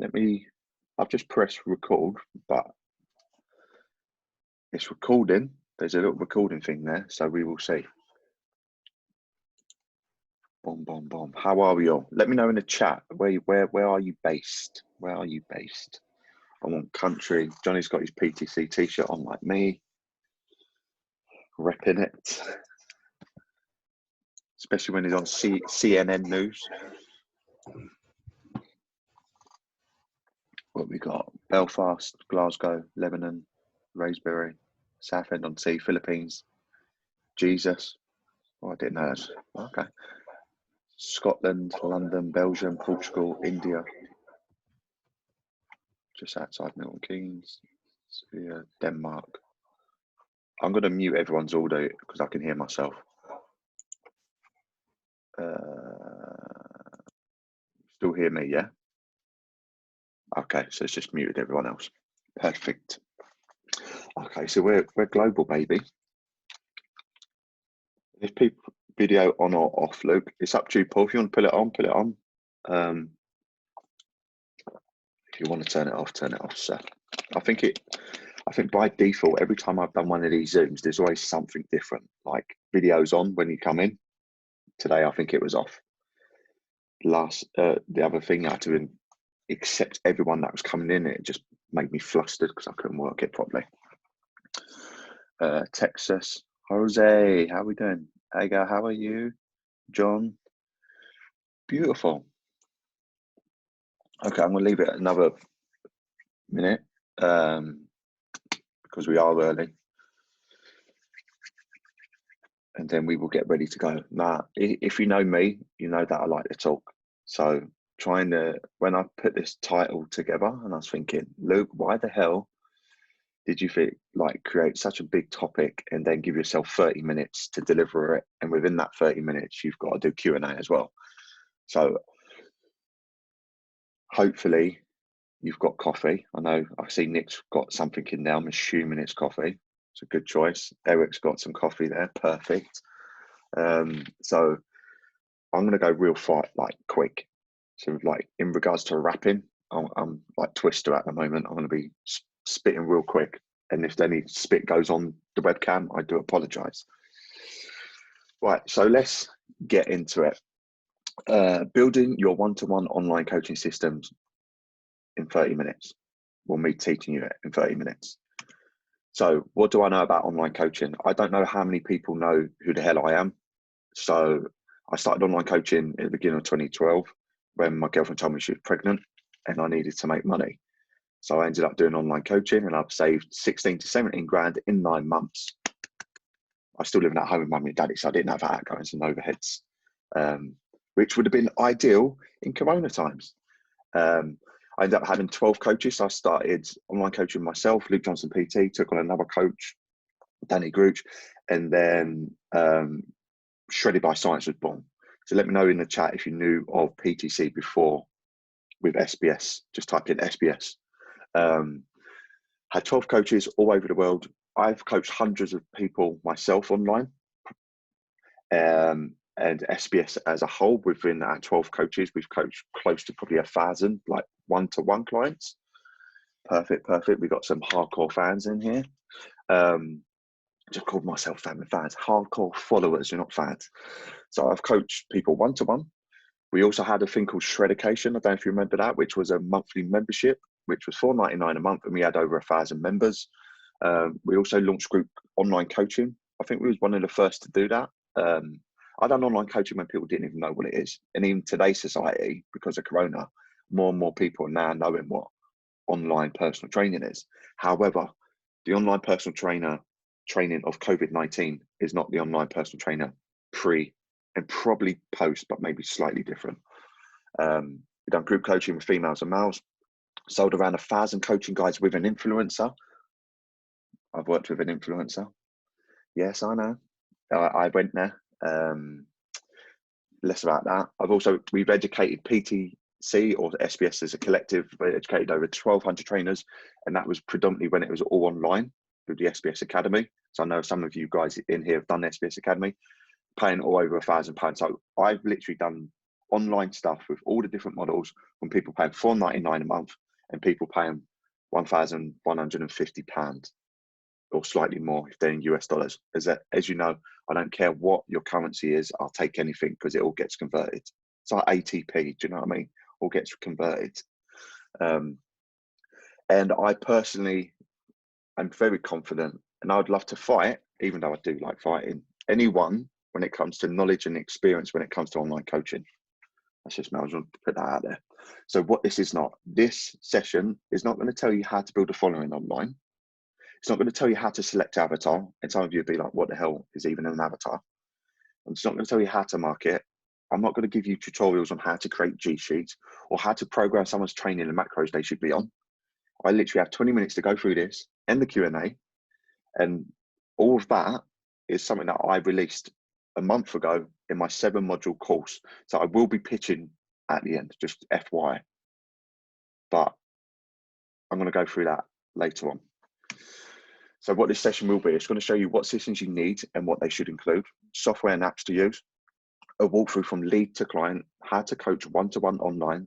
I've just pressed record, but it's recording. There's a little recording thing there, so we will see. Boom, boom, boom. How are we all? Let me know in the chat. Where are you based? Where are you based? I want country. Johnny's got his PTC t-shirt on like me. Repping it. Especially when he's on CNN News. What we got? Belfast, Glasgow, Lebanon, Raspberry, Southend-on-Sea, Philippines, Jesus. Oh, I didn't know that. Okay. Scotland, London, Belgium, Portugal, India. Just outside Milton Keynes. Yeah, Denmark. I'm going to mute everyone's audio because I can hear myself. Still hear me, yeah? Okay, so it's just muted everyone else. Perfect. Okay, so we're global, baby. If people video on or off, Luke, it's up to you, Paul. If you want to put it on, put it on. If you want to turn it off, sir. I think by default, every time I've done one of these Zooms, there's always something different. Like videos on when you come in. Today, I think it was off. The other thing, I had to accept everyone that was coming in. It just made me flustered because I couldn't work it properly. Texas, Jose, how are we doing? Aga, how are you? John, beautiful. Okay, I'm gonna leave it another minute because we are early, and then we will get ready to go. Now, if you know me, you know that I like to talk. So when I put this title together, and I was thinking, Luke, why the hell did you create such a big topic and then give yourself 30 minutes to deliver it? And within that 30 minutes, you've got to do Q&A as well. So hopefully you've got coffee. I see Nick's got something in there. I'm assuming it's coffee. It's a good choice. Eric's got some coffee there. Perfect. So I'm going to go real quick. So in regards to rapping, I'm like Twister at the moment. I'm going to be spitting real quick. And if any spit goes on the webcam, I do apologize. Right, so let's get into it. Building your one-to-one online coaching systems in 30 minutes. Well, me teaching you it in 30 minutes. So what do I know about online coaching? I don't know how many people know who the hell I am. So I started online coaching at the beginning of 2012 when my girlfriend told me she was pregnant and I needed to make money. So I ended up doing online coaching and I've saved 16 to 17 grand in 9 months. I was still living at home with mummy and daddy, so I didn't have outgoings and overheads, which would have been ideal in Corona times. I ended up having 12 coaches. So I started online coaching myself, Luke Johnson PT, took on another coach, Danny Gruch, and then Shredded by Science was born. So let me know in the chat if you knew of PTC before with SBS. Just type in SBS. Had 12 coaches all over the world. I've coached hundreds of people myself online. And SBS as a whole, within our 12 coaches, we've coached close to probably 1,000 like one-to-one clients. Perfect. We've got some hardcore fans in here. Just called myself fans. Hardcore followers, you're not fans. So I've coached people one-to-one. We also had a thing called Shreddication. I don't know if you remember that, which was a monthly membership, which was $4.99 a month, and we had over 1,000 members. We also launched group online coaching. I think we was one of the first to do that. I done online coaching when people didn't even know what it is. And in today's society, because of Corona, more and more people are now knowing what online personal training is. However, the online personal trainer training of COVID-19 is not the online personal trainer pre and probably post, but maybe slightly different. We've done group coaching with females and males, sold around 1,000 coaching guides with an influencer. I've worked with an influencer. Yes, I know. I went there. Less about that. We've educated PTC or SBS as a collective. We educated over 1,200 trainers, and that was predominantly when it was all online with the SBS Academy. So I know some of you guys in here have done SBS Academy, paying all over £1,000. So I've literally done online stuff with all the different models, from people paying $4.99 a month and people paying £1,150 or slightly more if they're in US dollars. As you know, I don't care what your currency is, I'll take anything because it all gets converted. It's like ATP, do you know what I mean? All gets converted. And I personally am very confident, and I'd love to fight, even though I do like fighting, anyone when it comes to knowledge and experience when it comes to online coaching. That's just me. I just want to put that out there. So what this is not, this session is not going to tell you how to build a following online. It's not going to tell you how to select avatar. And some of you would be like, what the hell is even an avatar? It's not going to tell you how to market. I'm not going to give you tutorials on how to create G Sheets or how to program someone's training and macros they should be on. I literally have 20 minutes to go through this and the Q&A. And all of that is something that I released a month ago in my 7-module course. So I will be pitching at the end, just FYI. But I'm going to go through that later on. So what this session will be, it's going to show you what systems you need and what they should include, software and apps to use, a walkthrough from lead to client, how to coach one-to-one online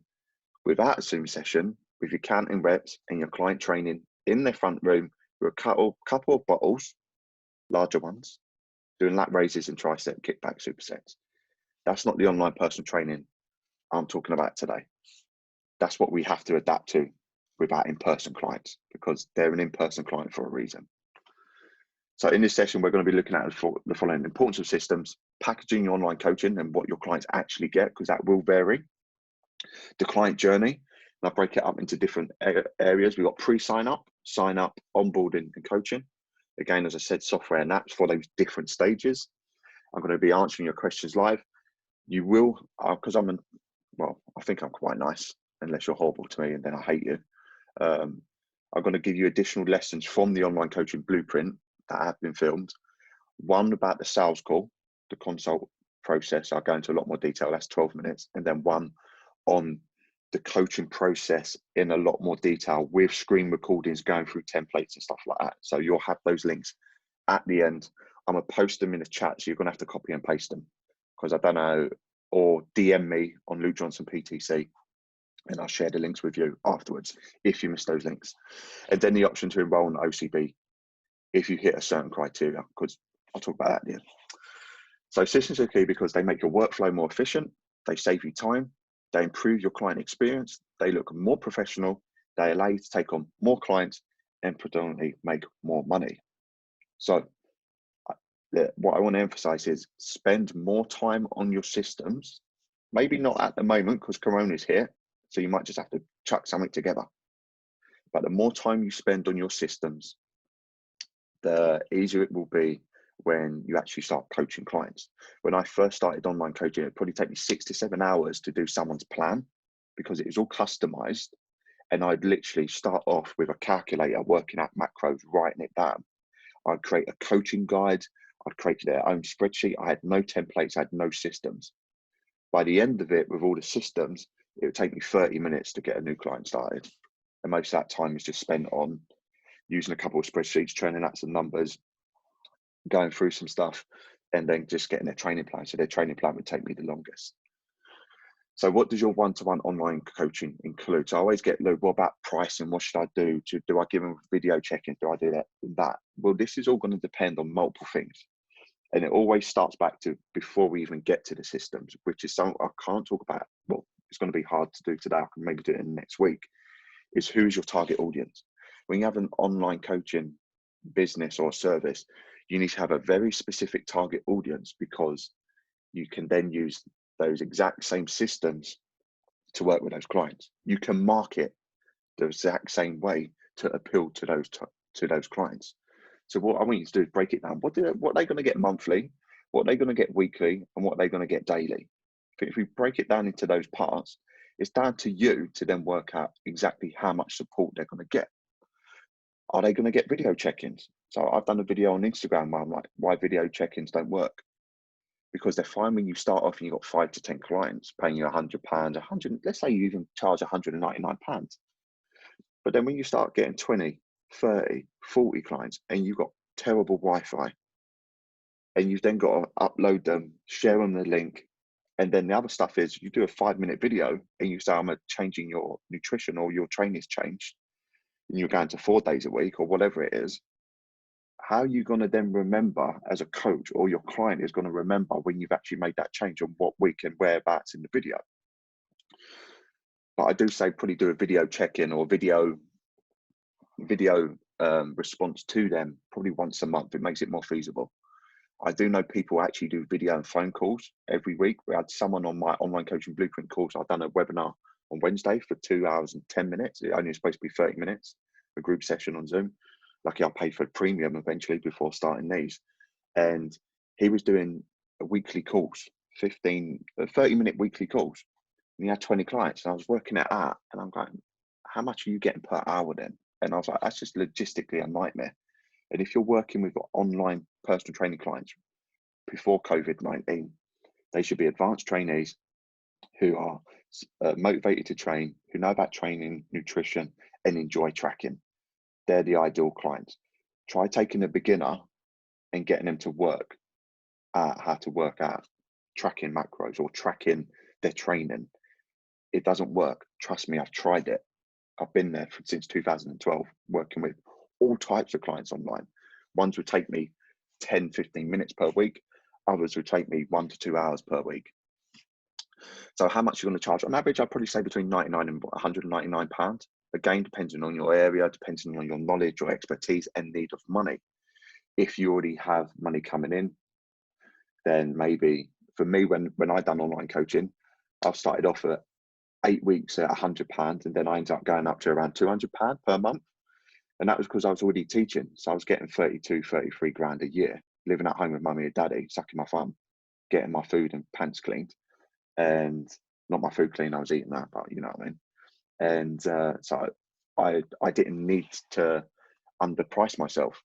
without a Zoom session, with your counting reps and your client training in their front room with a couple of bottles, larger ones, doing lat raises and tricep kickback supersets. That's not the online personal training I'm talking about today. That's what we have to adapt to with our in-person clients, because they're an in-person client for a reason. So in this session, we're going to be looking at the following: importance of systems, packaging your online coaching and what your clients actually get, because that will vary. The client journey, and I break it up into different areas. We've got pre-sign up, sign up, onboarding and coaching. Again, as I said, software and apps for those different stages. I'm going to be answering your questions live. You will, because I think I'm quite nice, unless you're horrible to me and then I hate you. I'm going to give you additional lessons from the online coaching blueprint that have been filmed. One about the sales call, the consult process. I'll go into a lot more detail. That's 12 minutes. And then one on the coaching process in a lot more detail with screen recordings going through templates and stuff like that. So you'll have those links at the end. I'm going to post them in the chat, so you're going to have to copy and paste them, because I don't know, or DM me on Luke Johnson PTC, and I'll share the links with you afterwards if you miss those links. And then the option to enroll in OCB if you hit a certain criteria, because I'll talk about that at the end. So systems are key because they make your workflow more efficient, they save you time, they improve your client experience, they look more professional, they allow you to take on more clients and predominantly make more money. So what I want to emphasize is spend more time on your systems. Maybe not at the moment because Corona's here, so you might just have to chuck something together. But the more time you spend on your systems, the easier it will be when you actually start coaching clients. When I first started online coaching, it probably take me 6 to 7 hours to do someone's plan, because it was all customized. And I'd literally start off with a calculator, working out macros, writing it down. I'd create a coaching guide. I'd create their own spreadsheet. I had no templates, I had no systems. By the end of it, with all the systems, it would take me 30 minutes to get a new client started. And most of that time is just spent on using a couple of spreadsheets, training out some numbers, going through some stuff, and then just getting their training plan. So their training plan would take me the longest. So what does your one-to-one online coaching include? So I always get, Luke, what about pricing? What should I do? Do I give them video check-in? Do I do that and that? Well, this is all going to depend on multiple things. And it always starts back to before we even get to the systems, which is something I can't talk about. Well, it's going to be hard to do today. I can maybe do it in next week. Is who's your target audience? When you have an online coaching business or service, you need to have a very specific target audience, because you can then use those exact same systems to work with those clients. You can market the exact same way to appeal to those clients. So what I want you to do is break it down. What are they going to get monthly? What are they going to get weekly? And what are they going to get daily? If we break it down into those parts, it's down to you to then work out exactly how much support they're going to get. Are they going to get video check-ins? So I've done a video on Instagram where I'm like, why video check-ins don't work. Because they're fine when you start off and you've got 5 to 10 clients paying you £100, let's say you even charge £199. But then when you start getting 20, 30, 40 clients and you've got terrible Wi-Fi, and you've then got to upload them, share them the link, And then the other stuff is you do a 5-minute video and you say, I'm changing your nutrition, or your training's changed and you're going to 4 days a week or whatever it is. How are you going to then remember as a coach, or your client is going to remember when you've actually made that change on what week and whereabouts in the video? But I do say probably do a video check-in or video response to them probably once a month. It makes it more feasible. I do know people actually do video and phone calls every week. We had someone on my online coaching blueprint course. I've done a webinar on Wednesday for 2 hours and 10 minutes. It only is supposed to be 30 minutes, a group session on Zoom. Lucky I paid for premium eventually before starting these. And he was doing a weekly course, 30-minute weekly calls. And he had 20 clients. And I was working it out and I'm going, how much are you getting per hour then? And I was like, that's just logistically a nightmare. And if you're working with online personal training clients before COVID-19, they should be advanced trainees who are motivated to train, who know about training, nutrition, and enjoy tracking. They're the ideal clients. Try taking a beginner and getting them to work out how to work out tracking macros or tracking their training. It doesn't work. Trust me, I've tried it. I've been there since 2012, working with all types of clients online. Ones would take me 10, 15 minutes per week. Others would take me 1 to 2 hours per week. So how much you're going to charge? On average, I'd probably say between 99 and 199 pounds. Again, depending on your area, depending on your knowledge or expertise and need of money. If you already have money coming in, then maybe, for me, when I done online coaching, I started off at 8 weeks at £100, and then I ended up going up to around £200 per month. And that was because I was already teaching. So I was getting 32, 33 grand a year, living at home with mummy and daddy, sucking my thumb, getting my food and pants cleaned. And not my food clean, I was eating that, but you know what I mean. And so I didn't need to underprice myself.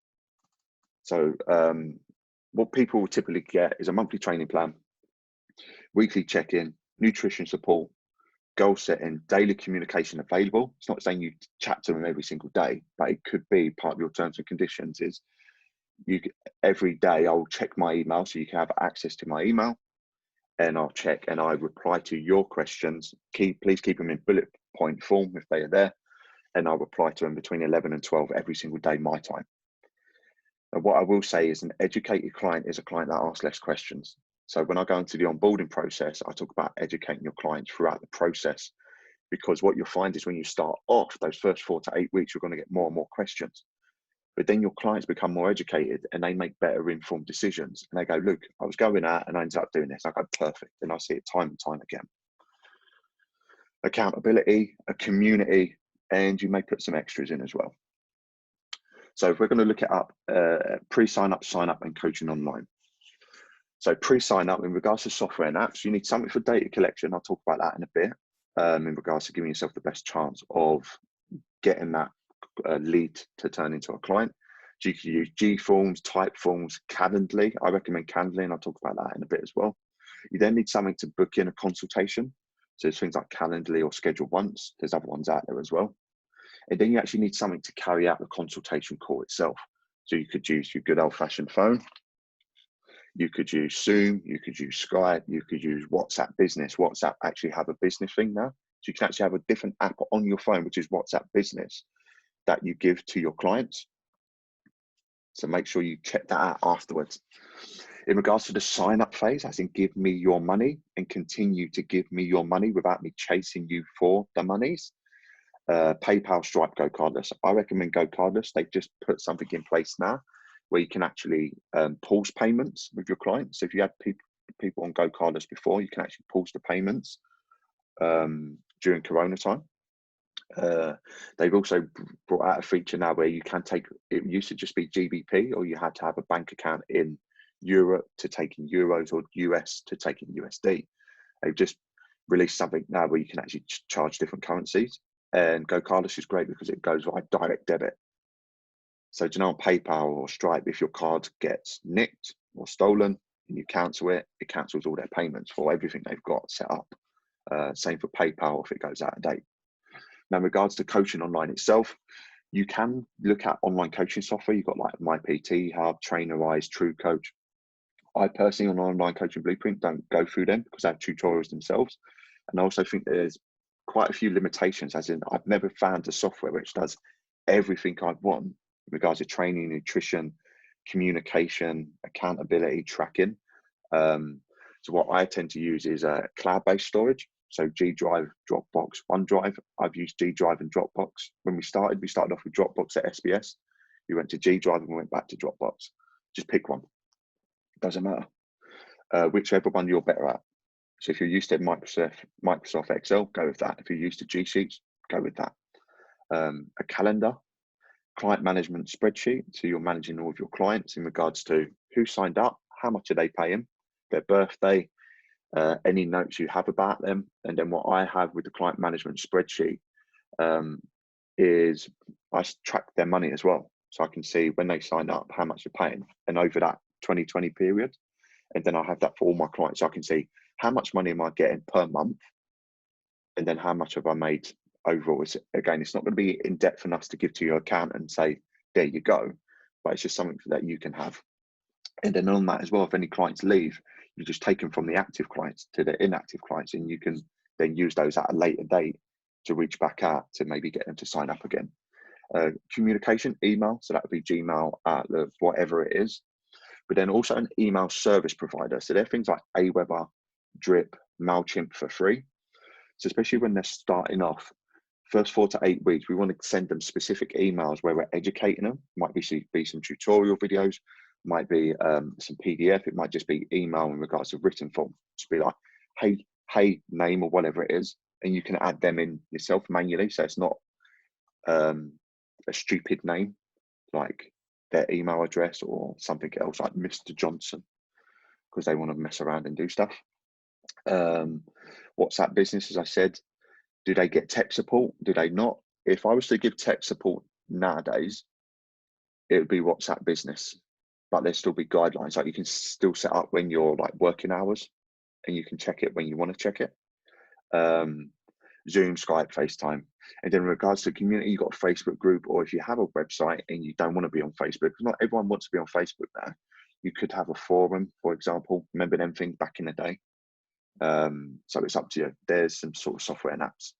So what people will typically get is a monthly training plan, weekly check-in, nutrition support, goal setting, daily communication available. It's not saying you chat to them every single day, but it could be part of your terms and conditions is every day I'll check my email, so you can have access to my email, and I'll check and I reply to your questions. Please keep them in bullet point form if they are there, and I'll reply to them between 11 and 12 every single day, my time. And what I will say is an educated client is a client that asks less questions. So when I go into the onboarding process, I talk about educating your clients throughout the process, because what you'll find is when you start off, those first 4 to 8 weeks, you're going to get more and more questions. But then your clients become more educated and they make better informed decisions. And they go, look, I was going out and I ended up doing this. I go, perfect. And I see it time and time again. Accountability, a community, and you may put some extras in as well. So if we're going to look it up, pre-sign up, sign up, and coaching online. So pre-sign up, in regards to software and apps, you need something for data collection. I'll talk about that in a bit, in regards to giving yourself the best chance of getting that lead to turn into a client. So you can use G-Forms, Typeforms, Calendly. I recommend Calendly, and I'll talk about that in a bit as well. You then need something to book in a consultation. So there's things like Calendly or Schedule Once. There's other ones out there as well. And then you actually need something to carry out the consultation call itself. So you could use your good old-fashioned phone. You could use Zoom, you could use Skype, you could use WhatsApp Business. WhatsApp actually have a business thing now. So you can actually have a different app on your phone, which is WhatsApp Business, that you give to your clients. So make sure you check that out afterwards. In regards to the sign-up phase, as in give me your money and continue to give me your money without me chasing you for the monies. PayPal, Stripe, GoCardless. I recommend GoCardless. They've just put something in place now where you can actually pause payments with your clients. So if you had people on GoCardless before, you can actually pause the payments during Corona time. They've also brought out a feature now where you can take, it used to just be GBP, or you had to have a bank account in Europe to take in euros or US to take in USD. They've just released something now where you can actually charge different currencies. And GoCardless is great because it goes via direct debit. So do you know, on PayPal or Stripe, if your card gets nicked or stolen and you cancel it, it cancels all their payments for everything they've got set up. Same for PayPal if it goes out of date. Now, in regards to coaching online itself, you can look at online coaching software. You've got like MyPT Hub, Trainerize, True Coach. I personally, on Online Coaching Blueprint, don't go through them because they have tutorials themselves. And I also think there's quite a few limitations, as in I've never found a software which does everything I'd want in regards to training, nutrition, communication, accountability, tracking. So what I tend to use is cloud-based storage. So G Drive, Dropbox, OneDrive. I've used G Drive and Dropbox. When we started off with Dropbox at SBS. We went to G Drive and we went back to Dropbox. Just pick one. Doesn't matter. Whichever one you're better at. So if you're used to Microsoft Excel, go with that. If you're used to G Sheets, go with that. A calendar, client management spreadsheet. So you're managing all of your clients in regards to who signed up, how much are they paying, their birthday, any notes you have about them. And then what I have with the client management spreadsheet is I track their money as well. So I can see when they sign up, how much they're paying, and over that 2020 period. And then I have that for all my clients. So I can see how much money am I getting per month, and then how much have I made overall. Again, it's not going to be in depth enough to give to your account and say, there you go, but it's just something that you can have. And then on that as well, if any clients leave, you just take them from the active clients to the inactive clients, and you can then use those at a later date to reach back out to maybe get them to sign up again. Communication, email, so that would be Gmail, Outlook, whatever it is. But then also an email service provider. So they're things like Aweber, Drip, MailChimp for free. So especially when they're starting off, first 4 to 8 weeks, we want to send them specific emails where we're educating them. Might be some tutorial videos, might be some PDF. It might just be email in regards to written form. Just be like, hey, name or whatever it is. And you can add them in yourself manually. So it's not a stupid name like their email address or something else like Mr. Johnson, because they want to mess around and do stuff. WhatsApp Business, as I said, do they get tech support? Do they not? If I was to give tech support nowadays, it would be WhatsApp Business, but there'd still be guidelines. Like you can still set up when you're like working hours, and you can check it when you want to check it. Zoom, Skype, FaceTime. And then in regards to community, you've got a Facebook group, or if you have a website and you don't want to be on Facebook, because not everyone wants to be on Facebook now, you could have a forum, for example. Remember them things back in the day? So it's up to you. There's some sort of software and apps.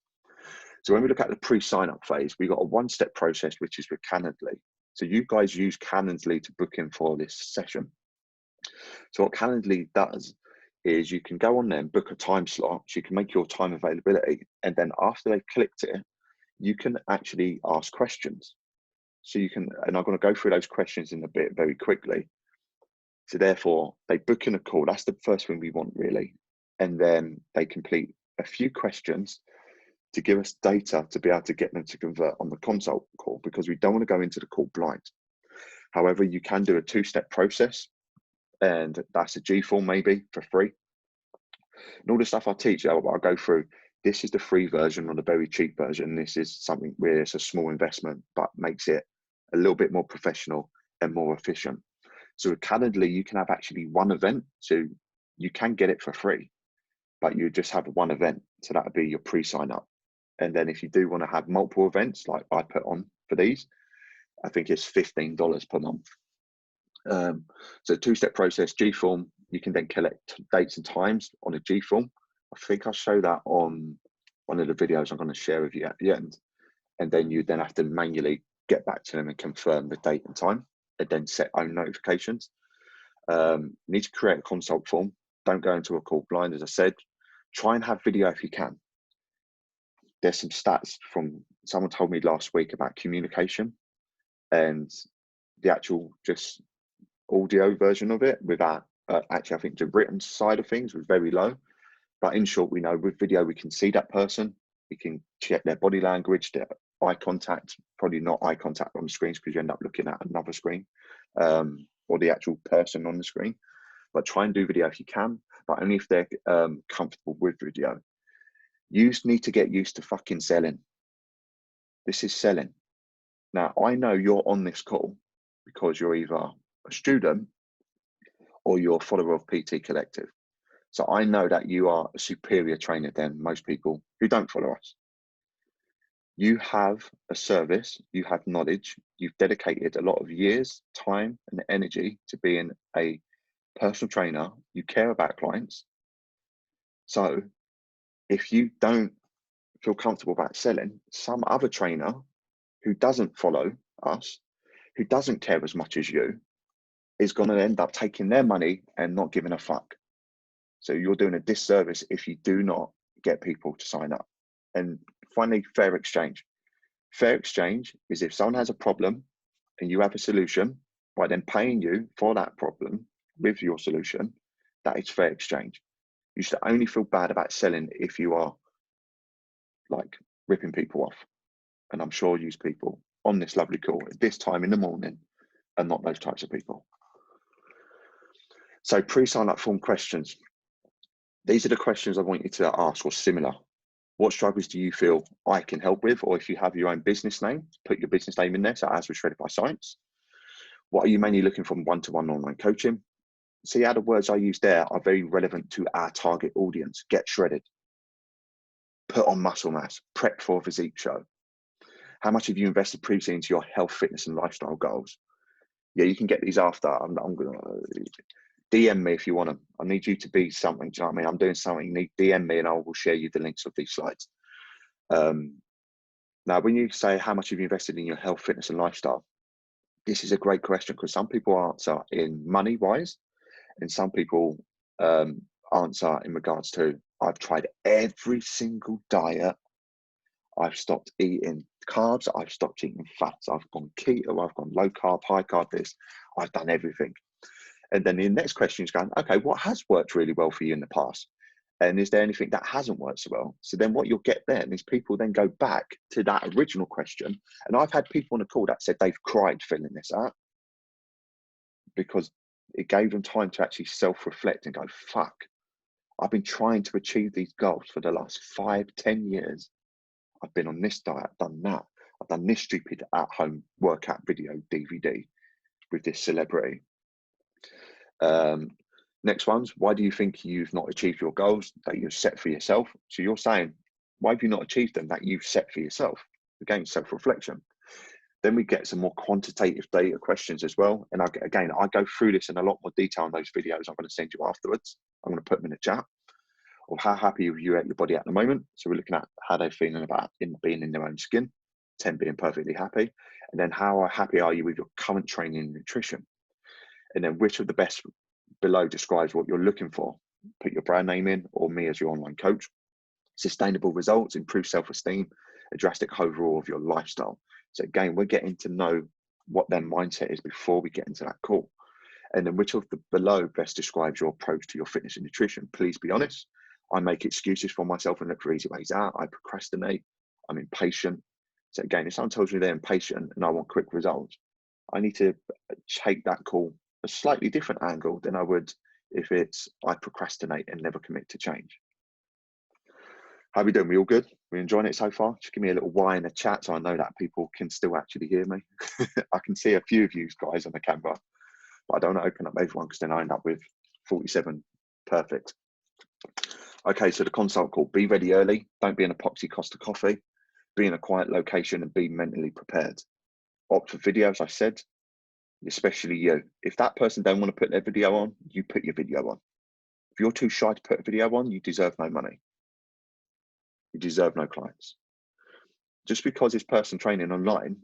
So when we look at the pre-sign-up phase, we've got a one-step process, which is with Calendly. So you guys use Calendly to book in for this session. So what Calendly does is you can go on there and book a time slot. So you can make your time availability. And then after they've clicked it, you can actually ask questions. So you can, and I'm going to go through those questions in a bit very quickly. So therefore, they book in a call. That's the first thing we want, really. And then they complete a few questions to give us data to be able to get them to convert on the consult call, because we don't want to go into the call blind. However, you can do a 2-step process, and that's a G form maybe for free. And all the stuff I teach, I'll go through. This is the free version or the very cheap version. This is something where it's a small investment, but makes it a little bit more professional and more efficient. So with Calendly, you can have actually one event. So you can get it for free, but you just have one event. So that would be your pre-sign up. And then if you do want to have multiple events, like I put on for these, I think it's $15 per month. So 2-step process, G form, you can then collect dates and times on a G form. I think I'll show that on one of the videos I'm going to share with you at the end. And then you then have to manually get back to them and confirm the date and time, and then set own notifications. You need to create a consult form. Don't go into a call blind, as I said. Try and have video if you can. There's some stats from someone told me last week about communication, and the actual just audio version of it without actually, I think the written side of things was very low. But in short, we know with video we can see that person, we can check their body language, their eye contact, probably not eye contact on the screens because you end up looking at another screen, or the actual person on the screen. But try and do video if you can, but only if they're comfortable with video. You need to get used to fucking selling. This is selling. Now, I know you're on this call because you're either a student or you're a follower of PT Collective. So I know that you are a superior trainer than most people who don't follow us. You have a service, you have knowledge, you've dedicated a lot of years, time and energy to being a personal trainer, you care about clients. So if you don't feel comfortable about selling, some other trainer who doesn't follow us, who doesn't care as much as you, is going to end up taking their money and not giving a fuck. So you're doing a disservice if you do not get people to sign up. And finally, fair exchange. Fair exchange is if someone has a problem and you have a solution, by then paying you for that problem with your solution, that is fair exchange. You should only feel bad about selling if you are like ripping people off. And I'm sure use people on this lovely call at this time in the morning and not those types of people. So pre-sign up form questions. These are the questions I want you to ask, or similar. What struggles do you feel I can help with? Or if you have your own business name, put your business name in there. So as with Shredded by Science. What are you mainly looking from one-to-one online coaching? See how the words I use there are very relevant to our target audience. Get shredded, put on muscle mass, prep for a physique show. How much have you invested previously into your health, fitness, and lifestyle goals? Yeah, you can get these after. I'm going to DM me if you want them. I need you to be something. Do you know what I mean? I'm doing something. You need DM me and I will share you the links of these slides. Now, when you say how much have you invested in your health, fitness, and lifestyle, this is a great question because some people answer in money wise, and some people answer in regards to I've tried every single diet. I've stopped eating carbs. I've stopped eating fats. I've gone keto. I've gone low carb, high carb. This. I've done everything. And then the next question is going, okay, what has worked really well for you in the past? And is there anything that hasn't worked so well? So then what you'll get then is people then go back to that original question. And I've had people on a call that said they've cried filling this out because it gave them time to actually self-reflect and go, fuck, I've been trying to achieve these goals for the last 5-10 years. I've been on this diet, done that. I've done this stupid at-home workout video DVD with this celebrity. Next one's, why do you think you've not achieved your goals that you've set for yourself? So you're saying, why have you not achieved them that you've set for yourself? Again, self-reflection. Then we get some more quantitative data questions as well. And I go through this in a lot more detail in those videos I'm going to send you afterwards. I'm going to put them in the chat. Or how happy are you at your body at the moment? So we're looking at how they're feeling about being in their own skin, 10 being perfectly happy. And then how happy are you with your current training and nutrition? And then which of the best below describes what you're looking for. Put your brand name in or me as your online coach. Sustainable results, improved self-esteem, a drastic overhaul of your lifestyle. So again, we're getting to know what their mindset is before we get into that call. And then which of the below best describes your approach to your fitness and nutrition? Please be honest. I make excuses for myself and look for easy ways out. I procrastinate. I'm impatient. So again, if someone tells me they're impatient and I want quick results, I need to take that call a slightly different angle than I would if it's I procrastinate and never commit to change. How are we doing? We all good? We enjoying it so far? Just give me a little Y in the chat so I know that people can still actually hear me. I can see a few of you guys on the camera, but I don't want to open up everyone because then I end up with 47. Perfect. Okay, so the consult call, be ready early. Don't be an epoxy Costa coffee. Be in a quiet location and be mentally prepared. Opt for video, as I said, especially you. If that person don't want to put their video on, you put your video on. If you're too shy to put a video on, you deserve no money. You deserve no clients. Just because it's person training online,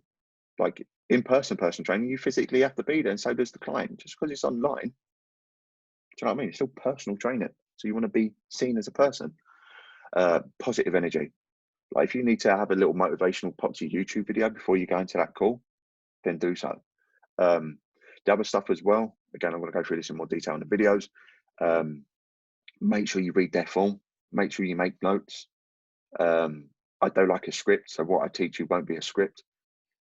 like in-person person training, you physically have to be there and so does the client. Just because it's online, do you know what I mean? It's still personal training. So you want to be seen as a person. Positive energy. Like if you need to have a little motivational Poxy YouTube video before you go into that call, then do so. The other stuff as well, again, I'm going to go through this in more detail in the videos. Make sure you read their form. Make sure you make notes. I don't like a script, so what I teach you won't be a script.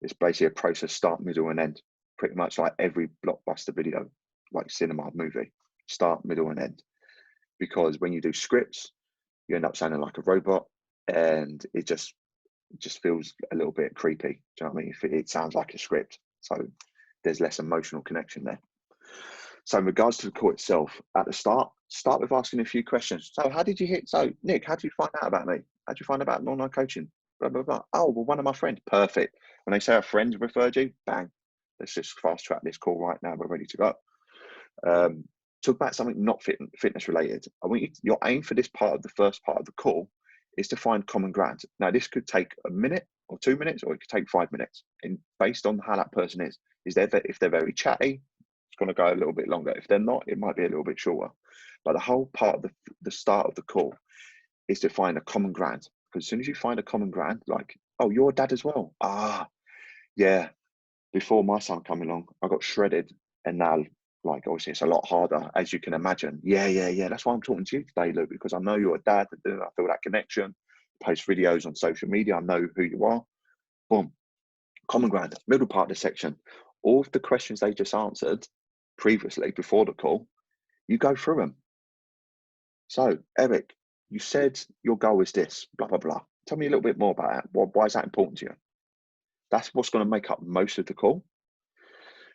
It's basically a process, start, middle, and end. Pretty much like every blockbuster video, like cinema movie, start, middle, and end. Because when you do scripts, you end up sounding like a robot, and it just feels a little bit creepy. Do you know what I mean? If it sounds like a script, so there's less emotional connection there. So in regards to the call itself, at the start with asking a few questions. So how did you hit? So Nick, how did you find out about me? How did you find out about online coaching? Blah, blah, blah. Oh, well, one of my friends. Perfect. When they say a friend referred you, bang. Let's just fast track this call right now. We're ready to go. talk about something not fitness related. I want you, your aim for this part of the first part of the call is to find common ground. Now, this could take a minute or 2 minutes, or it could take 5 minutes. And based on how that person is if they're very chatty, it's going to go a little bit longer. If they're not, it might be a little bit shorter. But the whole part of the start of the call is to find a common ground. Because as soon as you find a common ground, like, oh, you're a dad as well. Ah, yeah. Before my son came along, I got shredded, and now, like, obviously it's a lot harder, as you can imagine. Yeah. That's why I'm talking to you today, Luke, because I know you're a dad. I feel that connection. Post videos on social media. I know who you are. Boom. Common ground. Middle part of the section. All of the questions they just answered previously before the call, you go through them. So, Eric, you said your goal is this, blah, blah, blah. Tell me a little bit more about it. Why is that important to you? That's what's going to make up most of the call.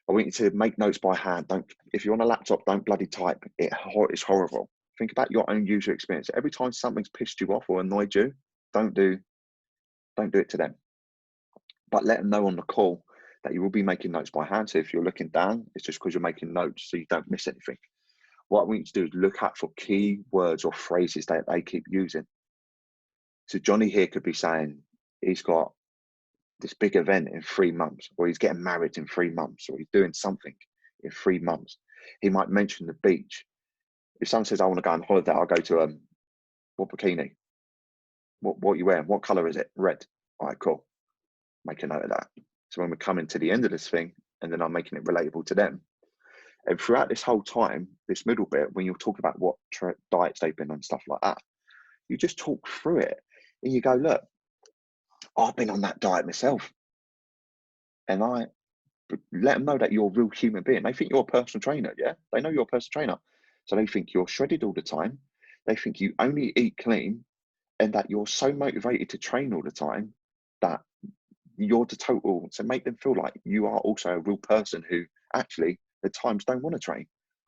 I want you to make notes by hand. If you're on a laptop, don't bloody type. It's horrible. Think about your own user experience. Every time something's pissed you off or annoyed you, don't do it to them. But let them know on the call that you will be making notes by hand. So if you're looking down, it's just because you're making notes so you don't miss anything. What I want you to do is look out for key words or phrases that they keep using. So Johnny here could be saying he's got this big event in 3 months, or he's getting married in 3 months, or he's doing something in 3 months. He might mention the beach. If someone says, I want to go on holiday, I'll go to what bikini? What are you wearing? What color is it? Red. All right, cool. Make a note of that. So when we're coming to the end of this thing, and then I'm making it relatable to them. And throughout this whole time, this middle bit, when you're talking about what diets they've been on, stuff like that, you just talk through it and you go, look, I've been on that diet myself. And I let them know that you're a real human being. They think you're a personal trainer, yeah? They know you're a personal trainer. So they think you're shredded all the time. They think you only eat clean, and that you're so motivated to train all the time that you're the total, to make them feel like you are also a real person who actually at times don't want to train.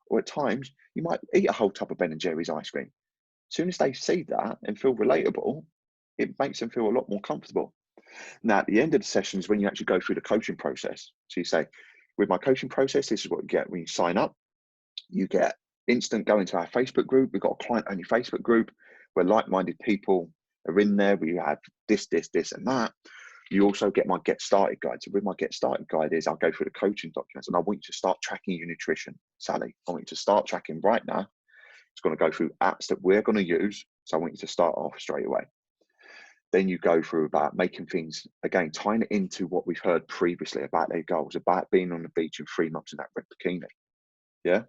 Or at times you might eat a whole tub of Ben and Jerry's ice cream. As soon as they see that and feel relatable, it makes them feel a lot more comfortable. Now, at the end of the session is when you actually go through the coaching process. So you say, with my coaching process, this is what you get when you sign up. You get instant go into our Facebook group. We've got a client-only Facebook group where like-minded people are in there. We have this, and that. You also get my Get Started guide. So with my Get Started guide is I'll go through the coaching documents, and I want you to start tracking your nutrition, Sally. I want you to start tracking right now. It's going to go through apps that we're going to use. So I want you to start off straight away. Then you go through about making things, again, tying it into what we've heard previously about their goals, about being on the beach in 3 months in that red bikini. Yeah.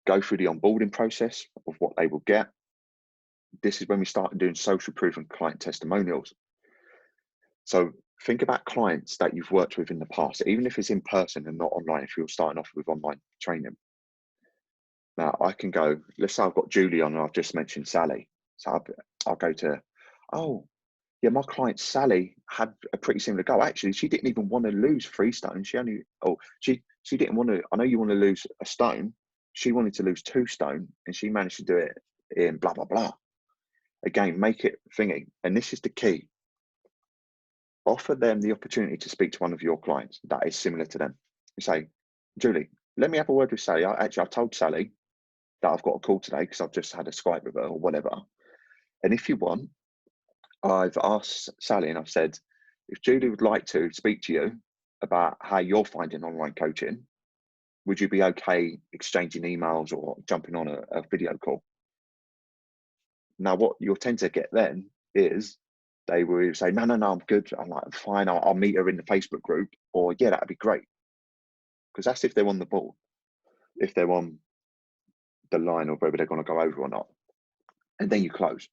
Go through the onboarding process of what they will get. This is when we start doing social proof and client testimonials. So think about clients that you've worked with in the past, even if it's in person and not online, if you're starting off with online training. Now I can go, let's say I've got Julie on and I've just mentioned Sally. So I'll go to, oh, yeah, my client Sally had a pretty similar goal. Actually, she didn't even want to lose 3 stone. She didn't want to, I know you want to lose a stone. She wanted to lose 2 stone, and she managed to do it in blah, blah, blah. Again, make it thingy. And this is the key. Offer them the opportunity to speak to one of your clients that is similar to them. You say, Julie, let me have a word with Sally. I've told Sally that I've got a call today because I've just had a Skype with her or whatever. And if you want, I've asked Sally and I've said, if Julie would like to speak to you about how you're finding online coaching, would you be okay exchanging emails or jumping on a video call? Now, what you'll tend to get then is they will say, no, I'm good. I'm like, fine, I'll meet her in the Facebook group, or yeah, that'd be great. Because that's if they're on the ball, if they're on the line of whether they're going to go over or not. And then you close.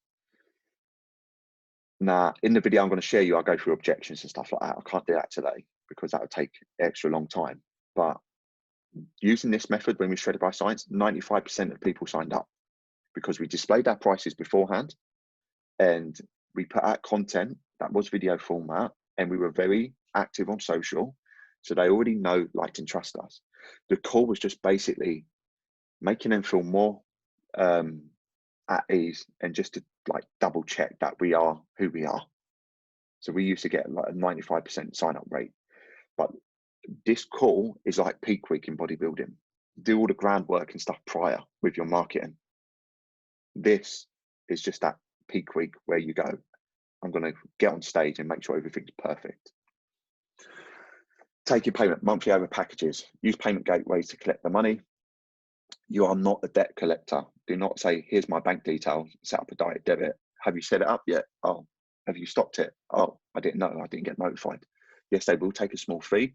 Now, in the video I'm going to share you, I'll go through objections and stuff like that. I can't do that today because that would take extra long time. But using this method, when we Shredded by Science, 95% of people signed up because we displayed our prices beforehand and we put out content that was video format, and we were very active on social. So they already know, liked, and trust us. The call was just basically making them feel more at ease and just to like double check that we are who we are. So we used to get like a 95% sign up rate, but this call is like peak week in bodybuilding. do all the groundwork and stuff prior with your marketing. This is just that peak week where you go, I'm going to get on stage and make sure everything's perfect. Take your payment monthly over packages. Use payment gateways to collect the money. You are not a debt collector. Do not say, here's my bank details, set up a direct debit. Have you set it up yet? Oh, have you stopped it? Oh, I didn't know. I didn't get notified. Yes, they will take a small fee.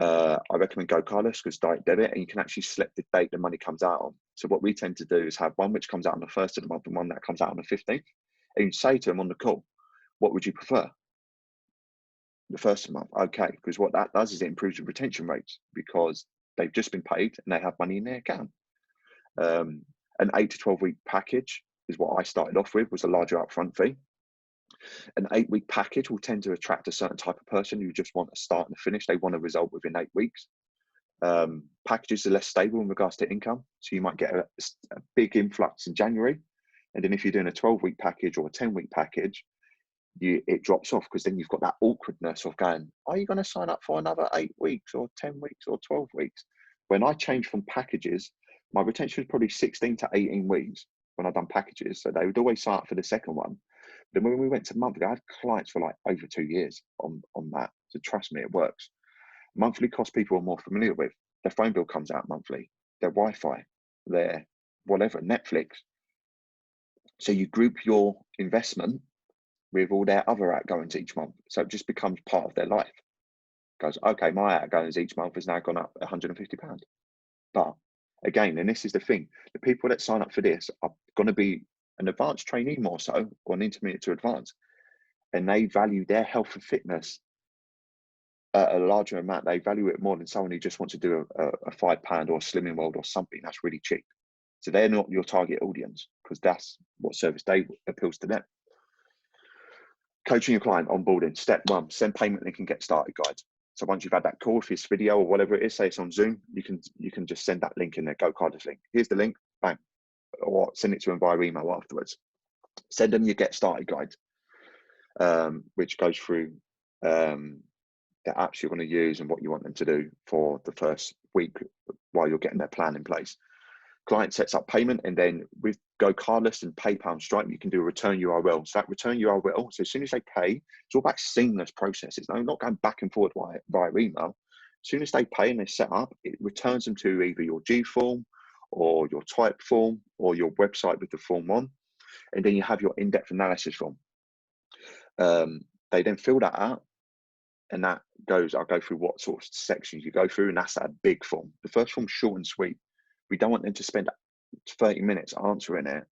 I recommend GoCardless because direct debit, and you can actually select the date the money comes out on. So what we tend to do is have one which comes out on the 1st of the month and one that comes out on the 15th. And you say to them on the call, what would you prefer? The 1st of the month. Okay, because what that does is it improves the retention rates because they've just been paid and they have money in their account. An 8 to 12 week package is what I started off with, was a larger upfront fee. An 8-week package will tend to attract a certain type of person who just want a start and a finish. They want a result within 8 weeks. Packages are less stable in regards to income. So you might get a big influx in January. And then if you're doing a 12-week package or a 10-week package, it drops off because then you've got that awkwardness of going, are you going to sign up for another 8 weeks or 10 weeks or 12 weeks? When I changed from packages, my retention was probably 16 to 18 weeks when I'd done packages. So they would always sign up for the second one. Then when we went to monthly, I had clients for like over 2 years on that. So trust me, it works. Monthly costs people are more familiar with. Their phone bill comes out monthly, their Wi-Fi, their whatever, Netflix. So you group your investment with all their other outgoings each month. So it just becomes part of their life. Goes, okay, my outgoings each month has now gone up £150. But again, and this is the thing, the people that sign up for this are going to be an advanced trainee more so, or an intermediate to advanced, and they value their health and fitness at a larger amount. They value it more than someone who just wants to do a £5 or a Slimming World or something that's really cheap. So they're not your target audience because that's what service day appeals to them. Coaching your client, onboarding. Step 1, send payment link and get started guide. So once you've had that call, if it's video or whatever it is, say it's on Zoom, you can just send that link in there, GoCardless link. Here's the link, bang, or send it to them via email afterwards. Send them your get started guide, which goes through the apps you're going to use and what you want them to do for the first week while you're getting their plan in place. Client sets up payment, and then with GoCardless and PayPal and Stripe, you can do a return URL. So that return URL, so as soon as they pay, it's all about seamless processes. No, not going back and forth via email. As soon as they pay and they set up, it returns them to either your G form or your type form or your website with the form on. And then you have your in-depth analysis form. They then fill that out, and that goes, I'll go through what sort of sections you go through, and that's that big form. The first form's short and sweet. We don't want them to spend 30 minutes answering it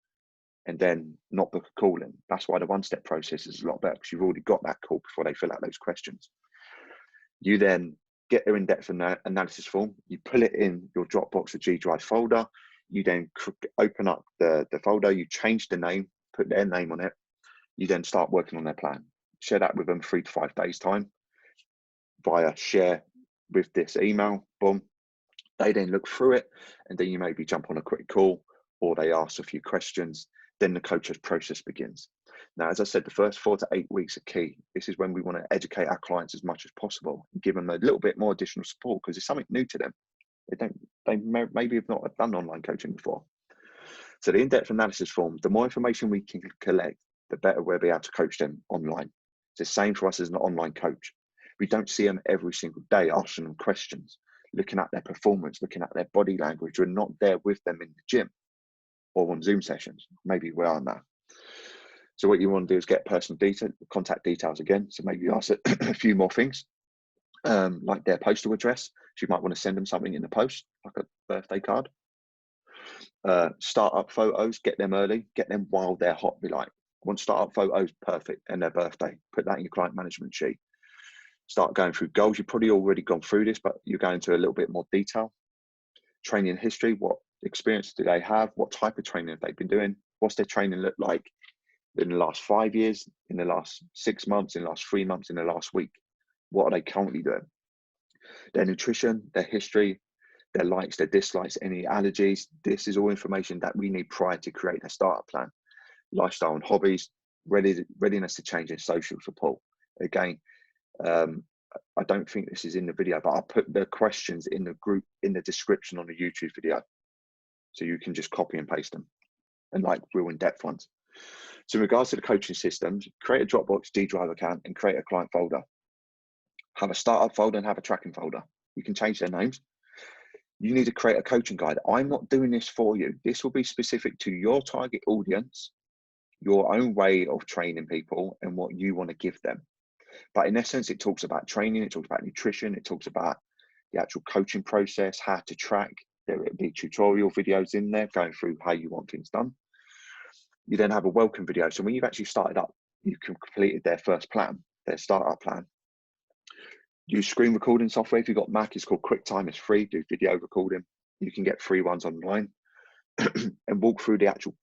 and then not book a call in. That's why the one-step process is a lot better, because you've already got that call before they fill out those questions. You then get their in-depth analysis form. You pull it in your Dropbox or G Drive folder. You then open up the folder. You change the name, put their name on it. You then start working on their plan. Share that with them 3 to 5 days time via share with this email. Boom. They then look through it, and then you maybe jump on a quick call, or they ask a few questions. Then the coach's process begins. Now, as I said, the first 4 to 8 weeks are key. This is when we want to educate our clients as much as possible and give them a little bit more additional support, because it's something new to them. They maybe have not done online coaching before. So the in-depth analysis form, the more information we can collect, the better we'll be able to coach them online. It's the same for us as an online coach. We don't see them every single day asking them questions, looking at their performance, looking at their body language. We're not there with them in the gym or on Zoom sessions. Maybe we are now. So what you want to do is get personal contact details again. So maybe you ask a few more things, like their postal address. So you might want to send them something in the post, like a birthday card. Start-up photos, get them early, get them while they're hot. Be like, I want start-up photos, perfect, and their birthday. Put that in your client management sheet. Start going through goals. You've probably already gone through this, but you're going into a little bit more detail. Training history, what experience do they have? What type of training have they been doing? What's their training look like in the last 5 years, in the last 6 months, in the last 3 months, in the last week? What are they currently doing? Their nutrition, their history, their likes, their dislikes, any allergies. This is all information that we need prior to creating a startup plan. Lifestyle and hobbies, readiness to change, and social support. Again, I don't think this is in the video, but I'll put the questions in the group in the description on the YouTube video, so you can just copy and paste them, and like real in-depth ones. So in regards to the coaching systems, create a Dropbox D Drive account and create a client folder. Have a startup folder and have a tracking folder. You can change their names. You need to create a coaching guide. I'm not doing this for you. This will be specific to your target audience, your own way of training people and what you want to give them. But in essence, it talks about training, it talks about nutrition, it talks about the actual coaching process, how to track. There will be tutorial videos in there going through how you want things done. You then have a welcome video. So when you've actually started up, you've completed their first plan, their startup plan. Use screen recording software. If you've got Mac, it's called QuickTime. It's free. Do video recording. You can get free ones online and walk through the actual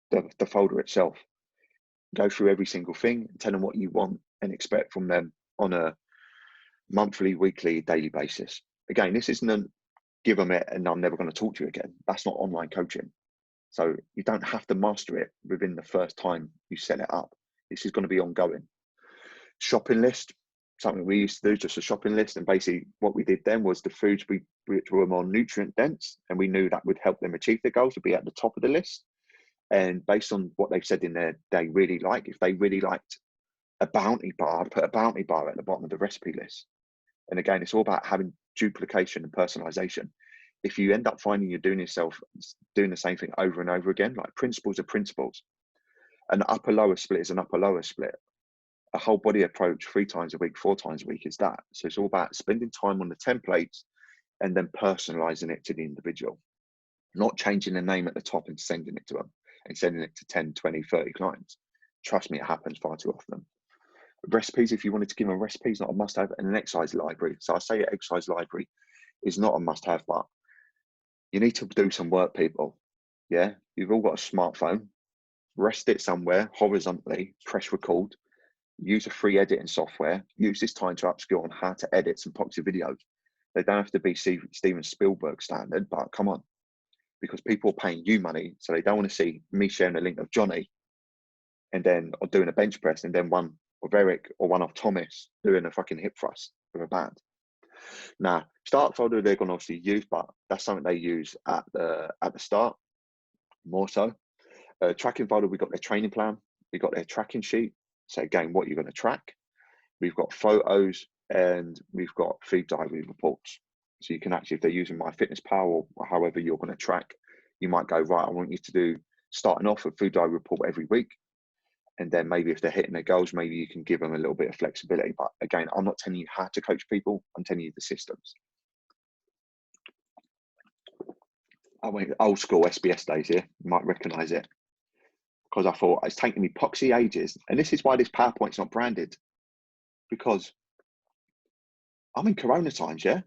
the folder itself. Go through every single thing, tell them what you want and expect from them on a monthly, weekly, daily basis. Again, this isn't a give them it and I'm never going to talk to you again. That's not online coaching. So you don't have to master it within the first time you set it up. This is going to be ongoing. Shopping list, something we used to do, just a shopping list. And basically what we did then was the foods which were more nutrient dense, and we knew that would help them achieve their goals to be at the top of the list. And based on what they've said in there, they really like, if they really liked a bounty bar, I'd put a bounty bar at the bottom of the recipe list. And again, it's all about having duplication and personalization. If you end up finding you're doing the same thing over and over again, like principles are principles. An upper lower split is an upper lower split. A whole body approach 3 times a week, 4 times a week is that. So it's all about spending time on the templates and then personalizing it to the individual, not changing the name at the top and sending it to them and sending it to 10, 20, 30 clients. Trust me, it happens far too often. Recipes, if you wanted to give them recipes, not a must-have, and an exercise library. So I say an exercise library is not a must-have, but you need to do some work, people. Yeah, you've all got a smartphone. Rest it somewhere horizontally, press record, use a free editing software, use this time to upskill on how to edit some epoxy videos. They don't have to be Steven Spielberg standard, but come on, because people are paying you money, so they don't want to see me sharing a link of Johnny and then or doing a bench press and then one of Eric or one of Thomas doing a fucking hip thrust with a band. Now, start folder they're going to obviously use, but that's something they use at the start more so. Tracking folder, we got their training plan, we got their tracking sheet. So again, what you're going to track. We've got photos and we've got food diary reports. So you can actually, if they're using MyFitnessPal or however you're going to track, you might go, right, I want you to do starting off a food diary report every week. And then maybe if they're hitting their goals, maybe you can give them a little bit of flexibility. But again, I'm not telling you how to coach people. I'm telling you the systems. I went old school SBS days here. You might recognize it because I thought it's taken me epoxy ages. And this is why this PowerPoint's not branded, because I'm in Corona times, yeah?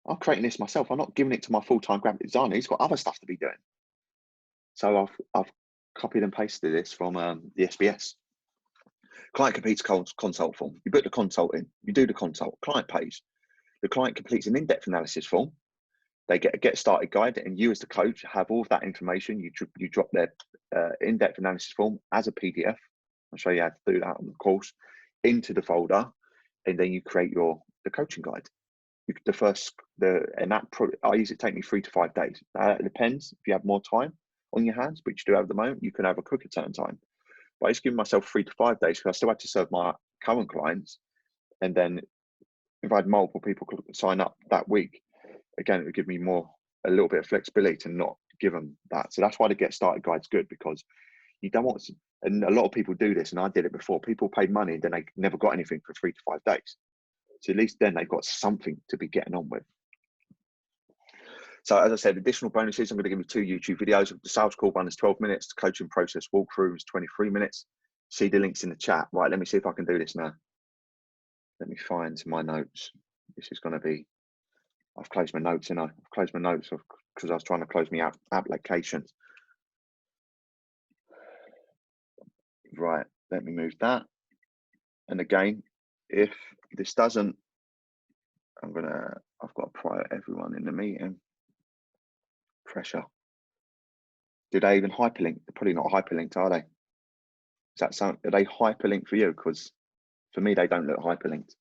I'm creating this myself. I'm not giving it to my full-time graphic designer. He's got other stuff to be doing. So I've copied and pasted this from the SBS. Client completes consult form. You put the consult in. You do the consult. Client pays. The client completes an in-depth analysis form. They get a get started guide, and you as the coach have all of that information. You drop their in-depth analysis form as a PDF. I'll show you how to do that on the course into the folder, and then you create the coaching guide. I use it take me 3 to 5 days. It depends if you have more time on your hands, but you do have at the moment. You can have a quicker turn time. But I just give myself 3 to 5 days because I still had to serve my current clients, and then if I had multiple people sign up that week, again, it would give me a little bit of flexibility to not give them that. So that's why the get started guide's good, because you don't want to, and a lot of people do this, and I did it before. People paid money and then they never got anything for 3 to 5 days. So at least then they've got something to be getting on with. So as I said, additional bonuses, I'm going to give you 2 YouTube videos. The sales call one is 12 minutes. The coaching process walkthrough is 23 minutes. See the links in the chat. Right, let me see if I can do this now. Let me find my notes. This is going to be, I've closed my notes, I've closed my notes because I was trying to close my applications. Right, let me move that. And again, if this doesn't, I've got to prior everyone in the meeting. Pressure. Do they even hyperlink? They're probably not hyperlinked, are they? Are they hyperlinked for you? Because for me, they don't look hyperlinked.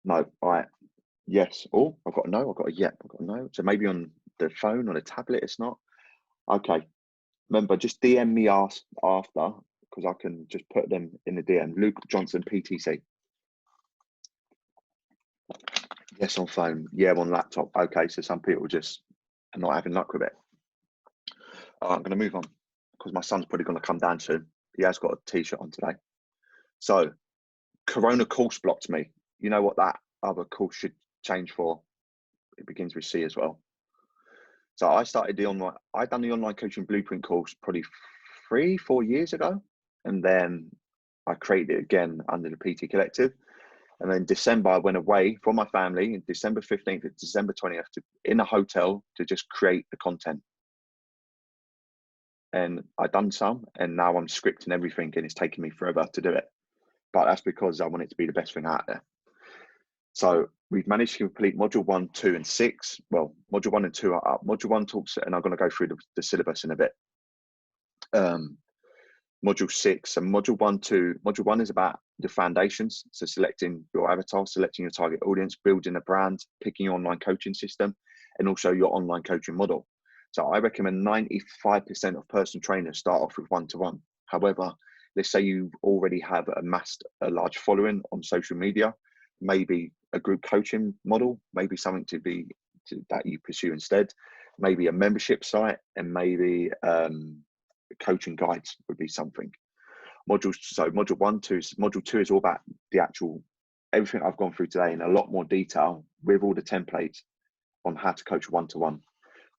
No, I yes. Oh, I've got a no. I've got a yep. I've got a no. So maybe on the phone, on a tablet, it's not. Okay. Remember, just DM me after because I can just put them in the DM. Luke Johnson, PTC. Yes, on phone. Yeah, on laptop. Okay, so some people just are not having luck with it. I'm going to move on because my son's probably going to come down soon. He has got a t-shirt on today. So, Corona course blocked me. You know what that other course should change for? It begins with C as well. So I started the online. I done the online coaching blueprint course probably 3-4 years ago, and then I created it again under the PT Collective. And then December, I went away from my family, December 15th to December 20th, in a hotel to just create the content. And I done some, and now I'm scripting everything, and it's taking me forever to do it. But that's because I want it to be the best thing out there. So we've managed to complete module 1, 2, and 6. Well, module 1 and 2 are up. Module 1 talks, and I'm going to go through the syllabus in a bit. Module 6 and module 1, 2. Module 1 is about the foundations. So selecting your avatar, selecting your target audience, building a brand, picking your online coaching system, and also your online coaching model. So I recommend 95% of personal trainers start off with one-to-one. However, let's say you already have amassed a large following on social media, maybe a group coaching model, maybe something that you pursue instead, maybe a membership site, and maybe coaching guides would be something. Module 1, 2, module 2 is all about the actual everything I've gone through today in a lot more detail with all the templates on how to coach one-to-one.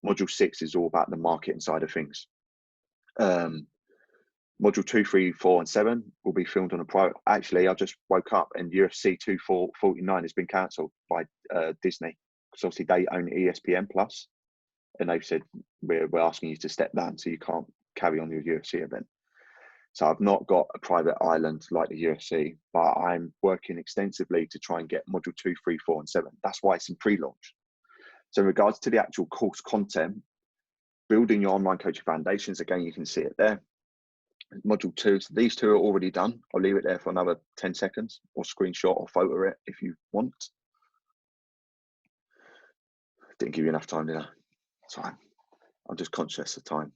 Module 6 is all about the marketing side of things. Module 2, 3, 4, and 7 will be filmed on a private. Actually, I just woke up and UFC 249 has been cancelled by Disney because obviously they own ESPN Plus, and they've said we're asking you to step down so you can't carry on your UFC event. So I've not got a private island like the UFC, but I'm working extensively to try and get module 2, 3, 4, and 7. That's why it's in pre-launch. So in regards to the actual course content, building your online coaching foundations, again, you can see it there. Module 2, so these two are already done. I'll leave it there for another 10 seconds or screenshot or photo it if you want. Didn't give you enough time, did I? It's fine. I'm just conscious of time.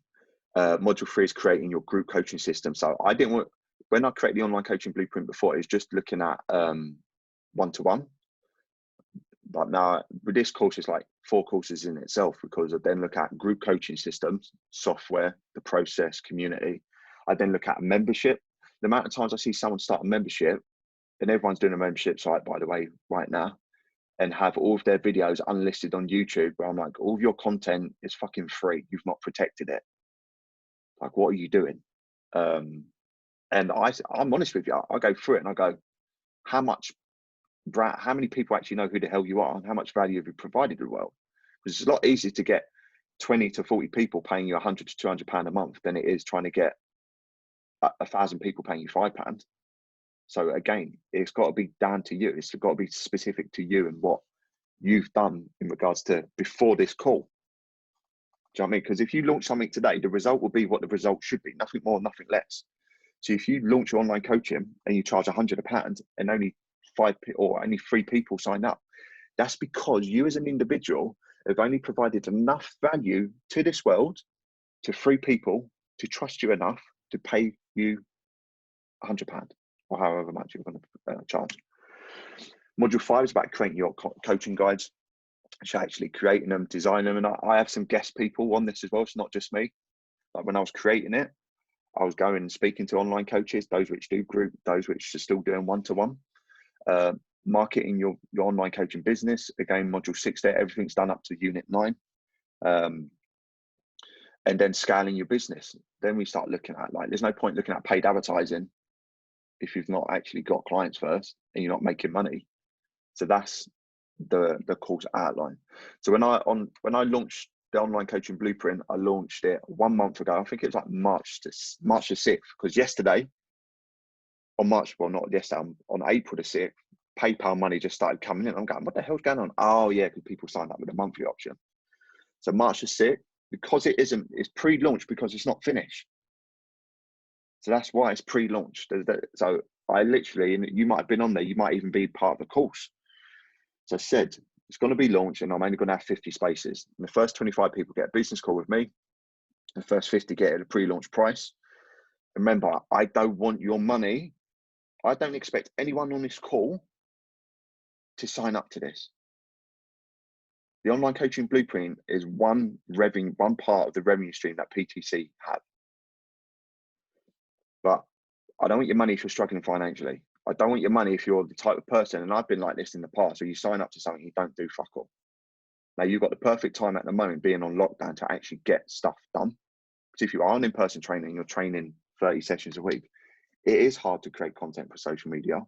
Module 3 is creating your group coaching system. So I didn't want, when I created the online coaching blueprint before, it was just looking at one-to-one. But now with this course, it's like 4 courses in itself, because I then look at group coaching systems, software, the process, community. I then look at membership. The amount of times I see someone start a membership, and everyone's doing a membership site, by the way, right now, and have all of their videos unlisted on YouTube, where I'm like, all of your content is fucking free. You've not protected it. Like, what are you doing? And I'm honest with you. I go through it and I go, how many people actually know who the hell you are, and how much value have you provided to the world? Because it's a lot easier to get 20 to 40 people paying you 100 to 200 pound a month than it is trying to get 1,000 people paying you £5. So again, it's got to be down to you. It's got to be specific to you and what you've done in regards to before this call. Do you know what I mean? Because if you launch something today, the result will be what the result should be, nothing more, nothing less. So if you launch your online coaching and you charge £100 and only 3 people sign up, that's because you as an individual have only provided enough value to this world, to 3 people, to trust you enough to pay you £100 or however much you're going to charge. Module 5 is about creating your coaching guides. So actually creating them, designing them, and I have some guest people on this as well. It's not just me. Like when I was creating it, I was going and speaking to online coaches, those which do group, those which are still doing one-to-one. Marketing your online coaching business. Again, module 6 there, everything's done up to unit 9. And then scaling your business. Then we start looking at, like, there's no point looking at paid advertising if you've not actually got clients first and you're not making money. So that's the course outline. So when I launched the online coaching blueprint, I launched it 1 month ago. I think it was like March the 6th, because yesterday on April the 6th, PayPal money just started coming in. I'm going, what the hell's going on? Oh yeah, because people signed up with a monthly option. So March the 6th, because it's pre-launch because it's not finished. So that's why it's pre-launched. So I literally, and you might have been on there, you might even be part of the course. So I said, it's going to be launched and I'm only going to have 50 spaces. And the first 25 people get a business call with me. The first 50 get at a pre-launch price. Remember, I don't want your money. I don't expect anyone on this call to sign up to this. The online coaching blueprint is one part of the revenue stream that PTC have. But I don't want your money if you're struggling financially. I don't want your money if you're the type of person, and I've been like this in the past, where you sign up to something you don't do fuck all. Now you've got the perfect time at the moment being on lockdown to actually get stuff done. Because if you are an in-person trainer and you're training 30 sessions a week, it is hard to create content for social media,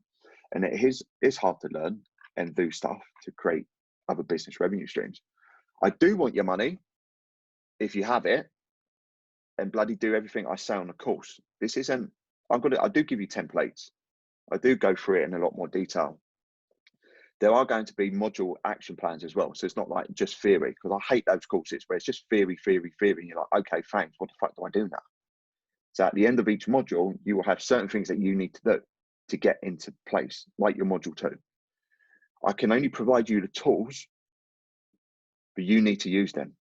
and it's hard to learn and do stuff to create other business revenue streams. I do want your money if you have it, and bloody do everything I say on the course. This isn't, I do give you templates. I do go through it in a lot more detail. There are going to be module action plans as well. So it's not like just theory, because I hate those courses where it's just theory. And you're like, okay, thanks. What the fuck do I do now? So at the end of each module, you will have certain things that you need to do to get into place, like your module 2. I can only provide you the tools, but you need to use them.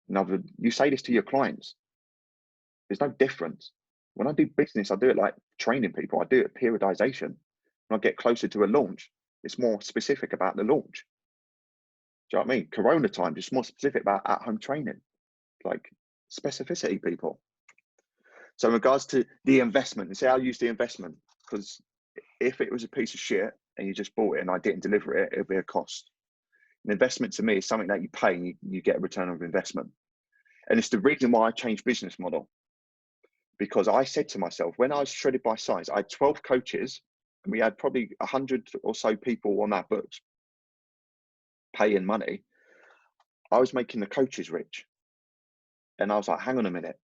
Now, you say this to your clients. There's no difference. When I do business, I do it like training people. I do it periodization. When I get closer to a launch, it's more specific about the launch. Do you know what I mean? Corona time, just more specific about at-home training, like specificity, people. So in regards to the investment, and say I'll use the investment, because if it was a piece of shit and you just bought it and I didn't deliver it, it'll be a cost. An investment to me is something that you pay and you get a return on investment. And it's the reason why I changed business model. Because I said to myself, when I was Shredded by Science, I had 12 coaches and we had probably 100 or so people on our books paying money. I was making the coaches rich. And I was like, hang on a minute.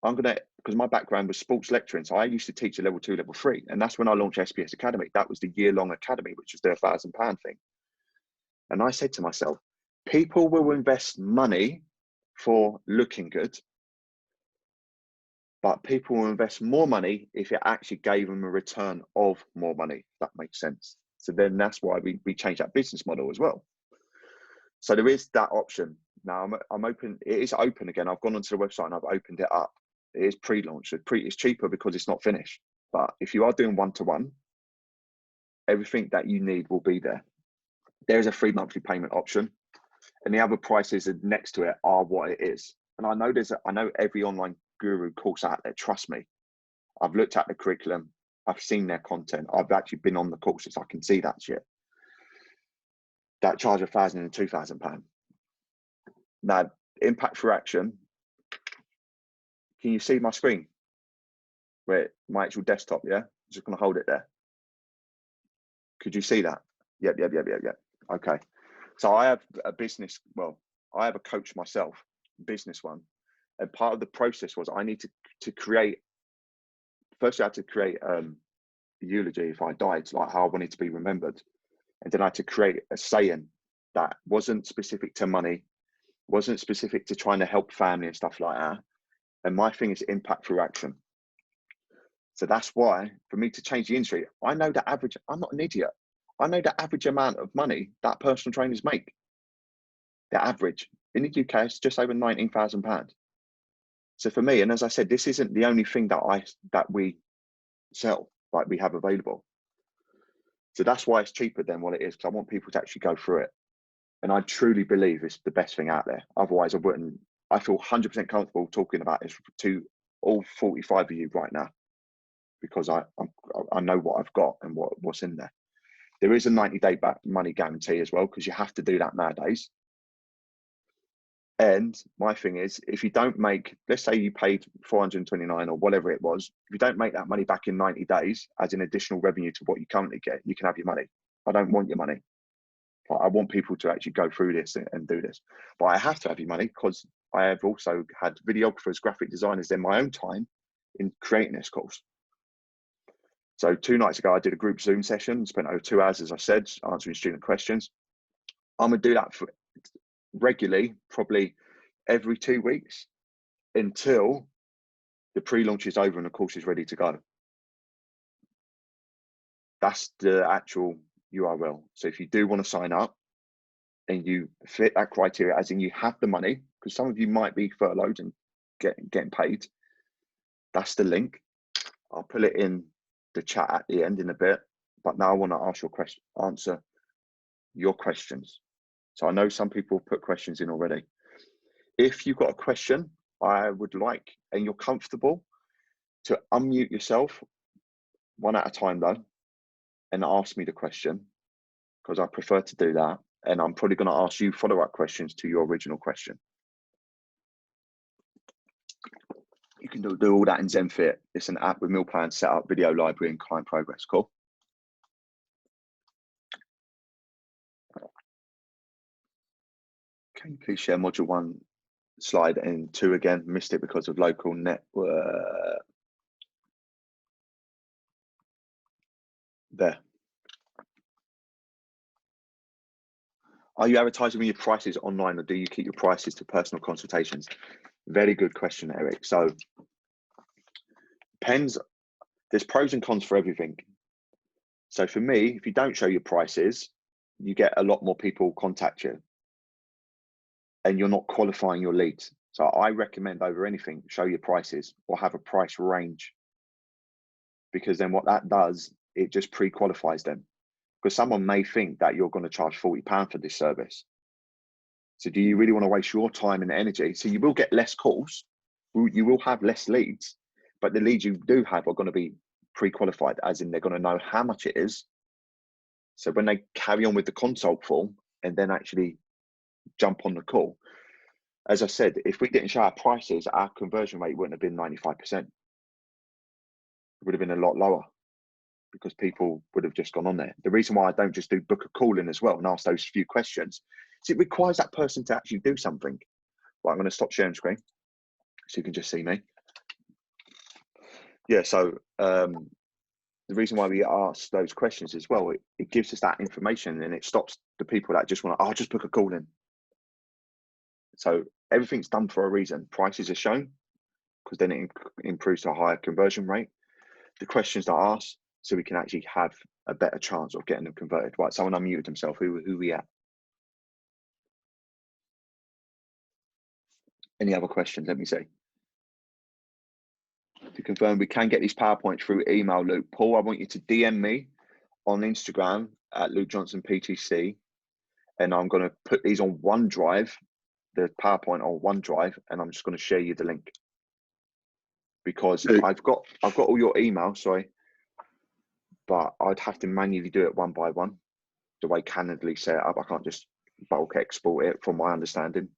Because my background was sports lecturing. So I used to teach a level 2, level 3. And that's when I launched SPS Academy. That was the year-long academy, which was the £1,000 thing. And I said to myself, people will invest money for looking good, but people will invest more money if it actually gave them a return of more money, if that makes sense. So then that's why we changed that business model as well. So there is that option. Now I'm open, it is open again. I've gone onto the website and I've opened it up. It is pre-launch. It's cheaper because it's not finished. But if you are doing one-to-one, everything that you need will be there. There is a free monthly payment option, and the other prices next to it are what it is. And I know every online guru course out there. Trust me, I've looked at the curriculum, I've seen their content, I've actually been on the courses. I can see that shit. That charge £1,000 and £2,000. Now, Impact for Action. Can you see my screen? Where my actual desktop? Yeah, I'm just gonna hold it there. Could you see that? Yep. Okay. So I have a business. Well, I have a coach myself, business one, and part of the process was I need to create. Firstly, I had to create a eulogy if I died, like how I wanted to be remembered, and then I had to create a saying that wasn't specific to money, wasn't specific to trying to help family and stuff like that. And my thing is impact through action. So that's why for me to change the industry, I know the average. I'm not an idiot. I know the average amount of money that personal trainers make. The average in the UK is just over £19,000. So for me, and as I said, this isn't the only thing that we sell, like we have available. So that's why it's cheaper than what it is, because I want people to actually go through it. And I truly believe it's the best thing out there. Otherwise, I feel 100% comfortable talking about this to all 45 of you right now, because I know what I've got and what's in there. There is a 90-day back money guarantee as well, because you have to do that nowadays. And my thing is, if you don't make, let's say you paid 429 or whatever it was, if you don't make that money back in 90 days as an additional revenue to what you currently get, you can have your money. I don't want your money. I want people to actually go through this and do this. But I have to have your money because I have also had videographers, graphic designers in my own time in creating this course. So 2 nights ago, I did a group Zoom session, spent over 2 hours, as I said, answering student questions. I'm going to do that regularly, probably every 2 weeks until the pre-launch is over and the course is ready to go. That's the actual URL. So if you do want to sign up and you fit that criteria, as in you have the money, because some of you might be furloughed and getting paid, that's the link. I'll put it in the chat at the end in a bit, but now I want to answer your questions. So I know some people put questions in already. If you've got a question, I would like, and you're comfortable, to unmute yourself one at a time though, and ask me the question, because I prefer to do that. And I'm probably going to ask you follow-up questions to your original question. You can do all that in ZenFit. It's an app with meal plan, setup, video library, and client progress. Cool. Can you please share module 1 slide and 2 again? Missed it because of local network. There. Are you advertising with your prices online, or do you keep your prices to personal consultations? Very good question, Eric. So depends. There's pros and cons for everything. So for me, if you don't show your prices, you get a lot more people contact you and you're not qualifying your leads. So I recommend over anything, show your prices or have a price range, because then what that does, it just pre-qualifies them, because someone may think that you're going to charge £40 for this service. So do you really want to waste your time and energy? So you will get less calls, you will have less leads, but the leads you do have are going to be pre-qualified, as in they're going to know how much it is. So when they carry on with the consult form and then actually jump on the call, as I said, if we didn't show our prices, our conversion rate wouldn't have been 95%. It would have been a lot lower, because people would have just gone on there. The reason why I don't just do book a call in as well and ask those few questions is it requires that person to actually do something. Right, I'm going to stop sharing screen so you can just see me. Yeah, so the reason why we ask those questions as well, it gives us that information, and it stops the people that just want to, just book a call in. So everything's done for a reason. Prices are shown because then it improves a higher conversion rate. The questions are asked so we can actually have a better chance of getting them converted. Right, someone unmuted himself. Who we at? Any other questions? Let me see. To confirm, we can get these PowerPoints through email, Luke. Paul, I want you to DM me on Instagram at Luke Johnson PTC, and I'm going to put these on OneDrive, the PowerPoint on OneDrive, and I'm just going to share you the link, because I've got all your emails, sorry, but I'd have to manually do it one by one, the way Calendly set it up. I can't just bulk export it, from my understanding,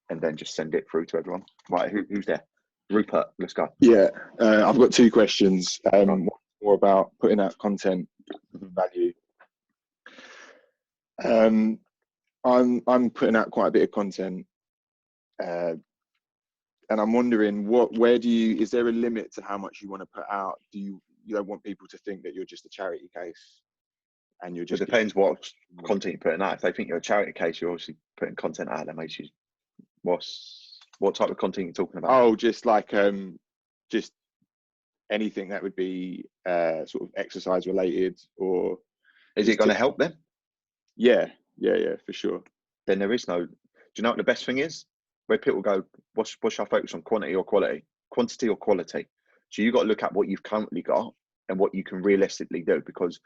and then just send it through to everyone. Right, who's there? Rupert, let's go. Yeah, I've got 2 questions. One more about putting out content value. I'm putting out quite a bit of content, and I'm wondering is there a limit to how much you want to put out? You don't want people to think that you're just a charity case, and you're just. It depends what content you're putting out. If they think you're a charity case, you're obviously putting content out that makes you. What type of content you're talking about? Oh, just like just anything that would be sort of exercise related, or is it going to help them? Yeah, for sure. Then there is no. Do you know what the best thing is? Where people go, what should I focus on, quantity or quality? Quantity or quality? So you've got to look at what you've currently got and what you can realistically do, because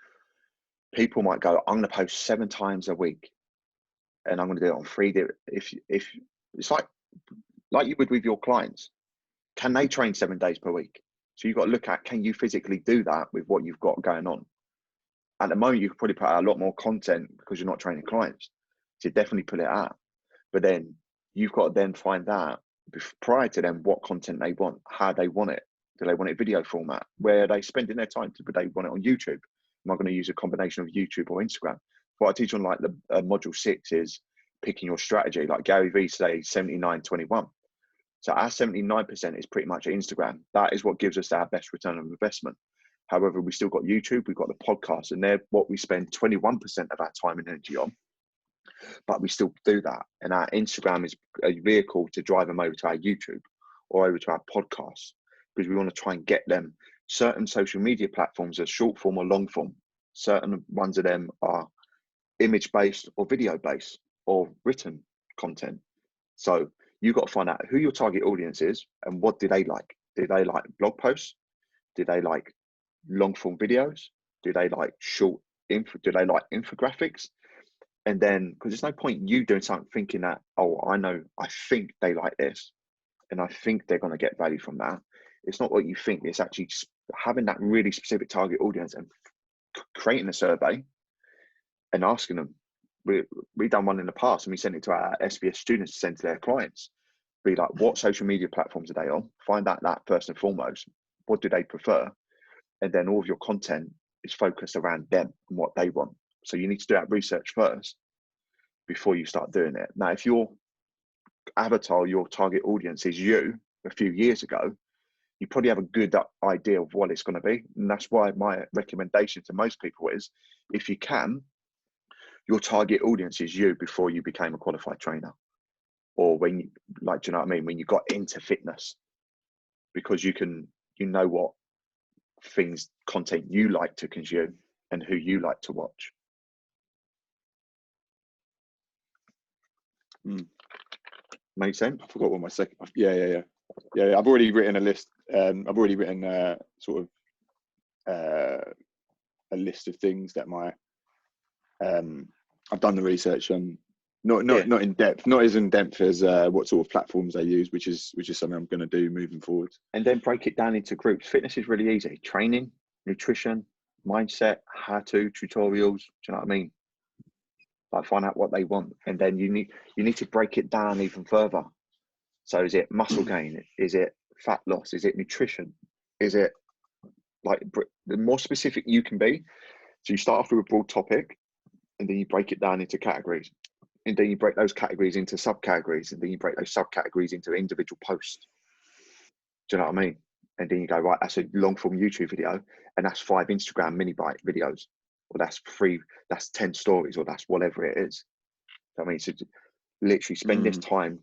people might go, I'm going to post 7 times a week, and I'm going to do it on 3 days. If it's like you would with your clients, can they train 7 days per week? So you've got to look at, can you physically do that with what you've got going on? At the moment, you could probably put out a lot more content because you're not training clients. So definitely put it out. But then you've got to then find out prior to them what content they want, how they want it. Do they want it video format? Where are they spending their time? Do they want it on YouTube? Am I going to use a combination of YouTube or Instagram? What I teach on like the module 6 is picking your strategy. Like Gary Vee say 79-21. So our 79% is pretty much Instagram. That is what gives us our best return on investment. However, we still got YouTube, we've got the podcast, and they're what we spend 21% of our time and energy on. But we still do that. And our Instagram is a vehicle to drive them over to our YouTube or over to our podcast, because we want to try and get them. Certain social media platforms are short form or long form. Certain ones of them are image based or video based or written content. So you've got to find out who your target audience is and what do they like. Do they like blog posts? Do they like long form videos? Do they like short info? Do they like infographics? And then, because there's no point you doing something thinking that, oh, I think they like this and I think they're going to get value from that. It's not what you think. It's actually having that really specific target audience and creating a survey and asking them. We done one in the past and we sent it to our SBS students to send to their clients. Be like, what social media platforms are they on? Find out that first and foremost. What do they prefer? And then all of your content is focused around them and what they want. So you need to do that research first before you start doing it. Now, if your avatar, your target audience is you a few years ago, you probably have a good idea of what it's going to be. And that's why my recommendation to most people is, if you can, your target audience is you before you became a qualified trainer, or when you, like, do you know what I mean? When you got into fitness, because you know what content you like to consume and who you like to watch. Make sense? I forgot what my second. Yeah. I've already written a list. I've already written sort of a list of things that I've done the research on. Not in depth, not as in depth as what sort of platforms they use, which is something I'm going to do moving forward. And then break it down into groups. Fitness is really easy: training, nutrition, mindset, how-to tutorials. Do you know what I mean? Like, find out what they want, and then you need to break it down even further. So is it muscle gain? Is it fat loss? Is it nutrition? Is it, like, the more specific you can be? So you start off with a broad topic, and then you break it down into categories. And then you break those categories into subcategories, and then you break those subcategories into individual posts. Do you know what I mean? And then you go, right, that's a long form YouTube video, and that's 5 Instagram mini bite videos, or that's 10 stories, or that's whatever it is. I mean, so literally spend this time.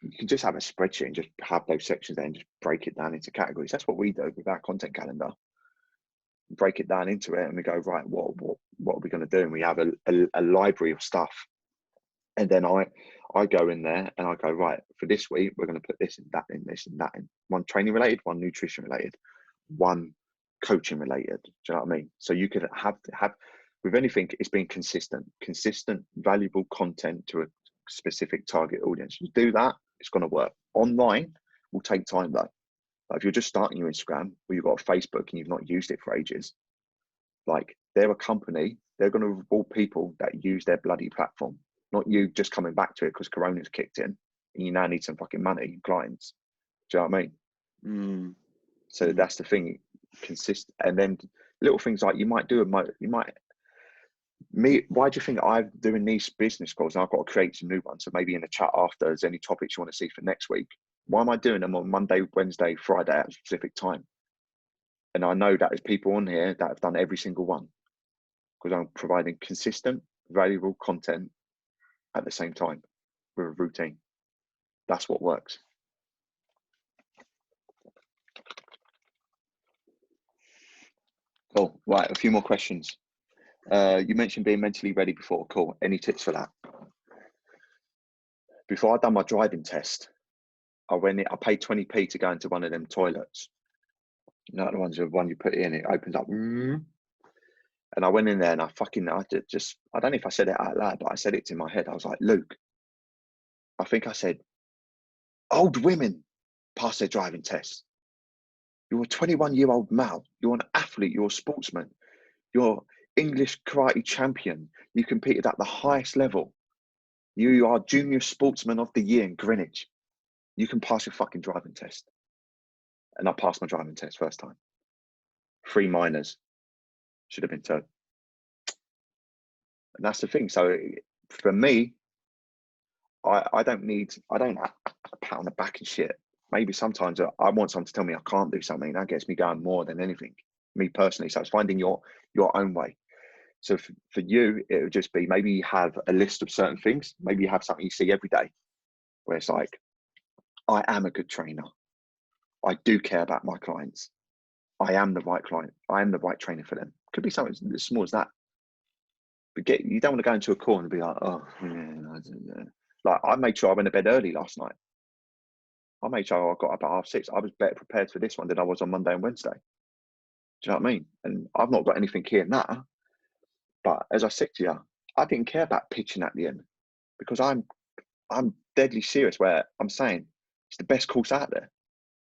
You can just have a spreadsheet and just have those sections there and just break it down into categories. That's what we do with our content calendar. Break it down into it, and we go, right, what are we going to do? And we have a library of stuff. And then I go in there and I go, right, for this week, we're going to put this and that in, this and that in. One training related, one nutrition related, one coaching related. Do you know what I mean? So you could have with anything, it's being consistent, valuable content to a specific target audience. You do that, it's going to work. Online will take time though. Like, if you're just starting your Instagram, or you've got a Facebook and you've not used it for ages, like, they're a company, they're going to reward people that use their bloody platform. Not you just coming back to it because Corona's kicked in and you now need some fucking money and clients. Do you know what I mean? So that's the thing, consistent. And then little things like why do you think I'm doing these business calls and I've got to create some new ones? So maybe in the chat after, there's any topics you want to see for next week. Why am I doing them on Monday, Wednesday, Friday at a specific time? And I know that there's people on here that have done every single one, because I'm providing consistent, valuable content at the same time with a routine. That's what works. Cool. Right, a few more questions. You mentioned being mentally ready before. Cool. Any tips for that? Before I done my driving test, I paid 20p to go into one of them toilets. You know, the one you put in, it opens up. And I went in there and I don't know if I said it out loud, but I said it in my head. I was like, Luke, I think I said, old women pass their driving test. You're a 21-year-old male. You're an athlete. You're a sportsman. You're English karate champion. You competed at the highest level. You are junior sportsman of the year in Greenwich. You can pass your fucking driving test. And I passed my driving test first time. 3 minors. Should have been 2. And that's the thing. So for me, I don't pat on the back and shit. Maybe sometimes I want someone to tell me I can't do something. That gets me going more than anything, me personally. So it's finding your own way. So for you, it would just be, maybe you have a list of certain things. Maybe you have something you see every day where it's like, I am a good trainer. I do care about my clients. I am the right client. I am the right trainer for them. Could be something as small as that. But you don't want to go into a call and be like, oh, yeah, I don't know. Like, I made sure I went to bed early last night. I made sure I got up at 6:30. I was better prepared for this one than I was on Monday and Wednesday. Do you know what I mean? And I've not got anything here now. But as I said to you, I didn't care about pitching at the end because I'm deadly serious where I'm saying it's the best course out there.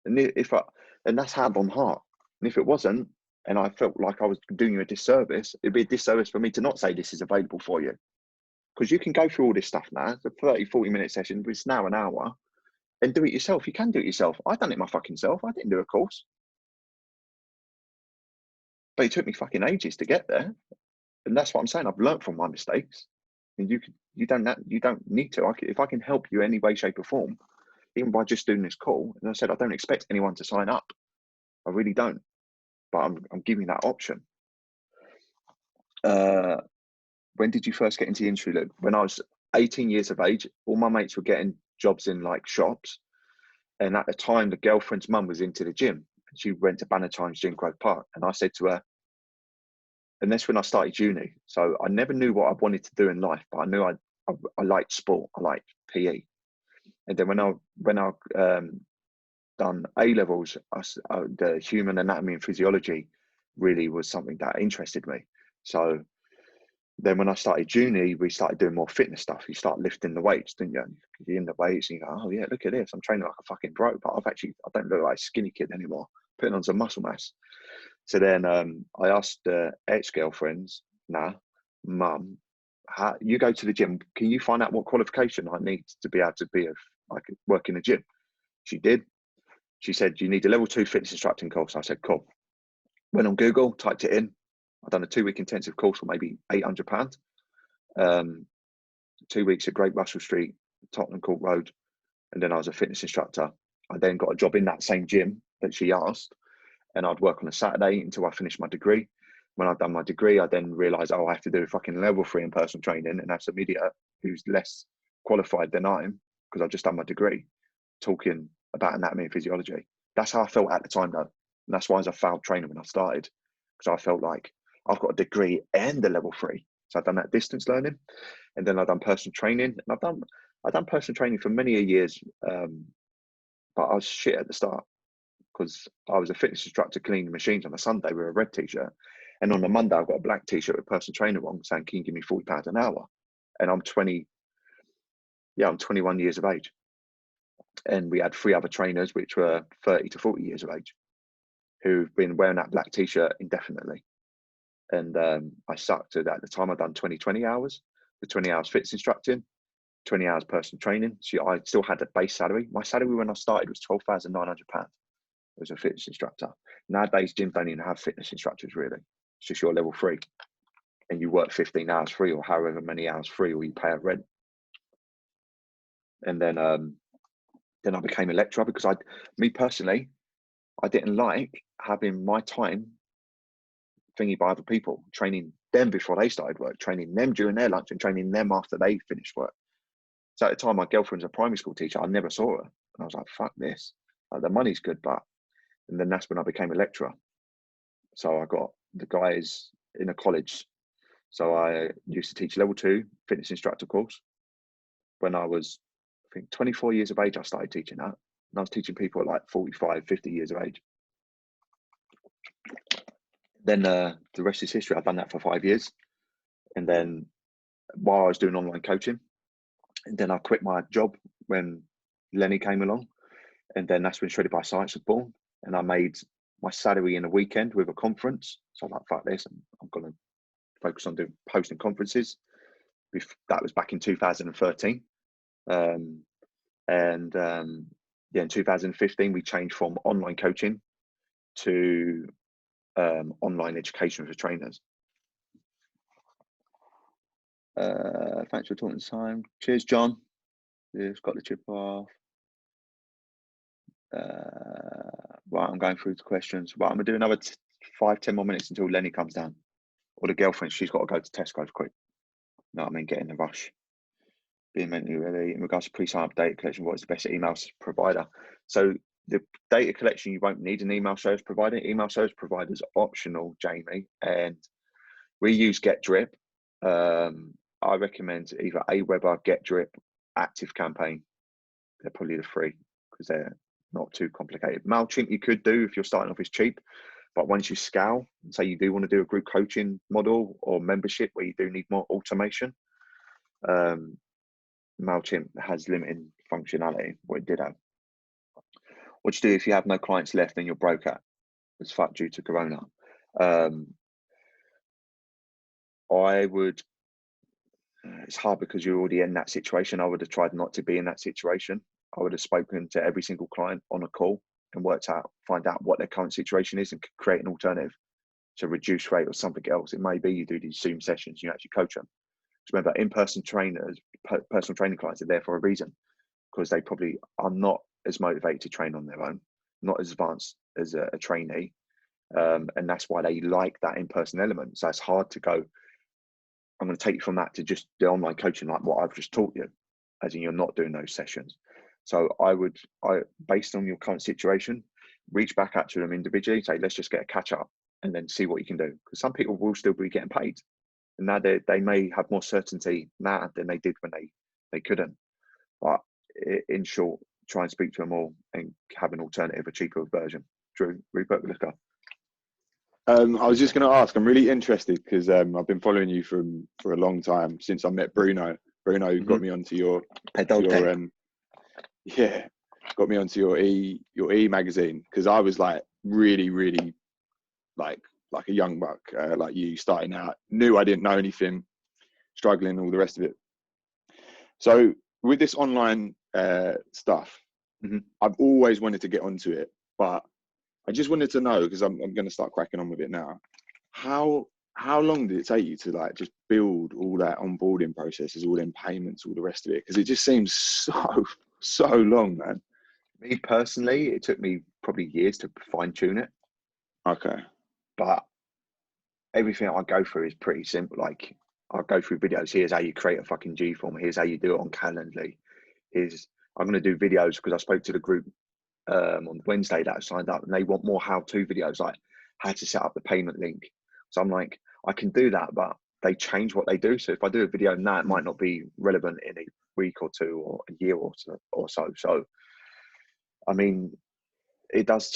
And and that's hand on heart. And if it wasn't, and I felt like I was doing you a disservice, it'd be a disservice for me to not say this is available for you. Because you can go through all this stuff now. It's a 30, 40-minute session, it's now an hour, and do it yourself. You can do it yourself. I've done it my fucking self. I didn't do a course. But it took me fucking ages to get there. And that's what I'm saying. I've learned from my mistakes. And you don't need to. If I can help you any way, shape, or form, even by just doing this call, and I said I don't expect anyone to sign up. I really don't. But I'm giving that option. When did you first get into the industry, Luke? When I was 18 years of age, all my mates were getting jobs in like shops. And at the time, the girlfriend's mum was into the gym. She went to Bannatyne's Gym, Grove Park. And I said to her, and that's when I started uni. So I never knew what I wanted to do in life, but I knew I liked sport. I liked PE. And then when I done A levels, the human anatomy and physiology really was something that interested me. So then when I started uni, we started doing more fitness stuff. You start lifting the weights, didn't you? You're in the weights and you go, oh yeah, look at this. I'm training like a fucking bro, but I don't look like a skinny kid anymore, putting on some muscle mass. So then I asked ex-girlfriends, mum, you go to the gym. Can you find out what qualification I need to be able to work in a gym? She did. She said, you need a level 2 fitness instructing course. I said, cool. Went on Google, typed it in. I've done a 2-week intensive course for maybe £800. 2 weeks at Great Russell Street, Tottenham Court Road. And then I was a fitness instructor. I then got a job in that same gym that she asked. And I'd work on a Saturday until I finished my degree. When I'd done my degree, I then realised, I have to do a fucking level 3 in personal training and have some idiot who's less qualified than I am, because I've just done my degree, talking about anatomy and physiology. That's how I felt at the time, though. And that's why I was a failed trainer when I started, because I felt like I've got a degree and a level 3. So I've done that distance learning, and then I've done personal training. And I've done personal training for many years, but I was shit at the start because I was a fitness instructor cleaning machines on a Sunday with a red t-shirt, and on a Monday I've got a black t-shirt with personal trainer on saying, "Can you give me £40 an hour?" And I'm 21 years of age, and we had 3 other trainers which were 30 to 40 years of age who've been wearing that black t-shirt indefinitely. And I sucked at that. At the time, I'd done 20 hours, the 20 hours fitness instructing, 20 hours personal training. So I still had a base salary. My salary when I started was £12,900 as a fitness instructor. Nowadays, gyms don't even have fitness instructors, really. It's just your level 3. And you work 15 hours free or however many hours free, or you pay a rent. And then I became a lecturer because me personally, I didn't like having my time thingy by other people, training them before they started work, training them during their lunch, and training them after they finished work. So at the time, my girlfriend was a primary school teacher. I never saw her. And I was like, fuck this. Like, the money's good, but... And then that's when I became a lecturer. So I got the guys in a college. So I used to teach level 2 fitness instructor course. When I was, I think, 24 years of age, I started teaching that. And I was teaching people at like 45, 50 years of age. Then the rest is history. I've done that for 5 years. And then while I was doing online coaching, and then I quit my job when Lenny came along. And then that's when Shredded by Science was born. And I made my salary in a weekend with a conference. So I'm like, fuck this. I'm going to focus on doing hosting conferences. That was back in 2013. In 2015, we changed from online coaching to online education for trainers. Thanks for talking this time. Cheers, John. You've got the chip off. Right, I'm going through the questions. Right, I'm gonna do another 5-10 more minutes until Lenny comes down, or the girlfriend. She's got to go to Tesco quick. No, I mean, get in a rush. Being mentally ready. In regards to pre-sign up data collection, what is the best email provider? So the data collection, you won't need an email service provider. Email service provider is optional, Jamie, and we use GetDrip. I recommend either Aweber, GetDrip, Active Campaign. They're probably the three because they're not too complicated. MailChimp you could do if you're starting off, is cheap, but once you scale and say you do want to do a group coaching model or membership where you do need more automation, MailChimp has limited functionality, what it did have. What you do if you have no clients left and you're broke out as fuck due to Corona, I would, it's hard because you're already in that situation. I would have tried not to be in that situation. I would have spoken to every single client on a call and find out what their current situation is and create an alternative to reduce rate or something else. It may be you do these Zoom sessions, you actually coach them. Because remember, in-person trainers, personal training clients are there for a reason, because they probably are not as motivated to train on their own, not as advanced as a trainee. And that's why they like that in-person element. So it's hard to go, I'm going to take you from that to just the online coaching, like what I've just taught you, as in you're not doing those sessions. So I based on your current situation, reach back out to them individually, say, let's just get a catch up and then see what you can do. Because some people will still be getting paid. And now they may have more certainty now than they did when they couldn't. But in short, try and speak to them all and have an alternative, a cheaper version. Drew, Rupert, let's go. I was just going to ask, I'm really interested because I've been following you for a long time, since I met Bruno. Bruno got me onto your got me onto your e magazine, because I was like really like a young buck, like you, starting out, knew I didn't know anything, struggling, all the rest of it. So with this online stuff, I've always wanted to get onto it, but I just wanted to know, because I'm going to start cracking on with it now. How long did it take you to like just build all that onboarding processes, all them payments, all the rest of it? Because it just seems so long, man. Me personally, it took me probably years to fine tune it. Okay. But everything I go through is pretty simple. Like, I'll go through videos. Here's how you create a fucking G form. Here's how you do it on Calendly. I'm going to do videos, because I spoke to the group on Wednesday that I signed up, and they want more how-to videos, like how to set up the payment link. So I'm like, I can do that, but they change what they do. So if I do a video now, it might not be relevant in a week or two or a year or so. So, I mean, it's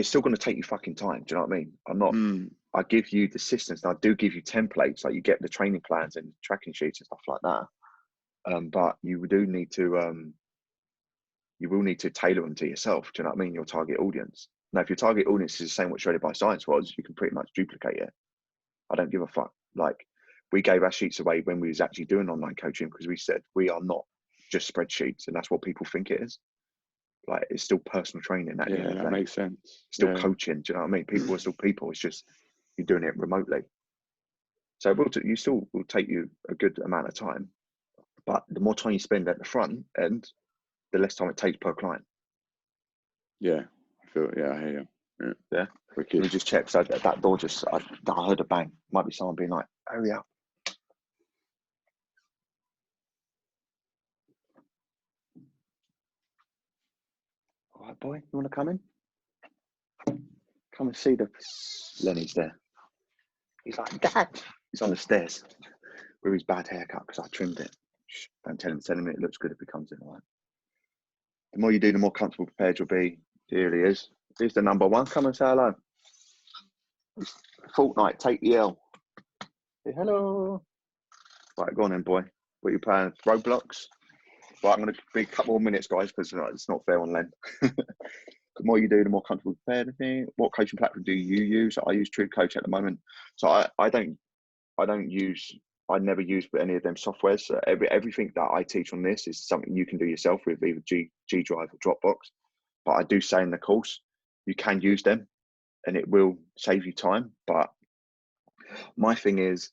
still going to take you fucking time. Do you know what I mean? I give you the systems, and I do give you templates, like you get the training plans and tracking sheets and stuff like that. But you will need to tailor them to yourself. Do you know what I mean? Your target audience. Now, if your target audience is the same what Shredded by Science was, you can pretty much duplicate it. I don't give a fuck. Like, we gave our sheets away when we was actually doing online coaching, because we said we are not just spreadsheets, and that's what people think it is. Like, it's still personal training. Yeah, that makes sense. Still coaching. Do you know what I mean? People are still people. It's just you're doing it remotely. So you still will take you a good amount of time, but the more time you spend at the front end, the less time it takes per client. Yeah, I hear you. Yeah. Let me just check. So that door I heard a bang. Might be someone being like, hurry up. All right, boy, you want to come in? Come and see Lenny's there. He's like, Dad. He's on the stairs with his bad haircut, because I trimmed it. Shh, don't tell him it looks good if he comes in. All right. The more you do, the more comfortable prepared you'll be. Here he is. Here's the number one. Come and say hello. Fortnite, take the L. Say hello. Right, go on then, boy. What are you playing? Roblox? Right, I'm going to be a couple more minutes, guys, because it's not fair on Len. The more you do, the more comfortable prepared I think. What coaching platform do you use? I use TrueCoach at the moment. So I never use any of them softwares. So everything that I teach on this is something you can do yourself with either G Drive or Dropbox. But I do say in the course, you can use them and it will save you time. But my thing is,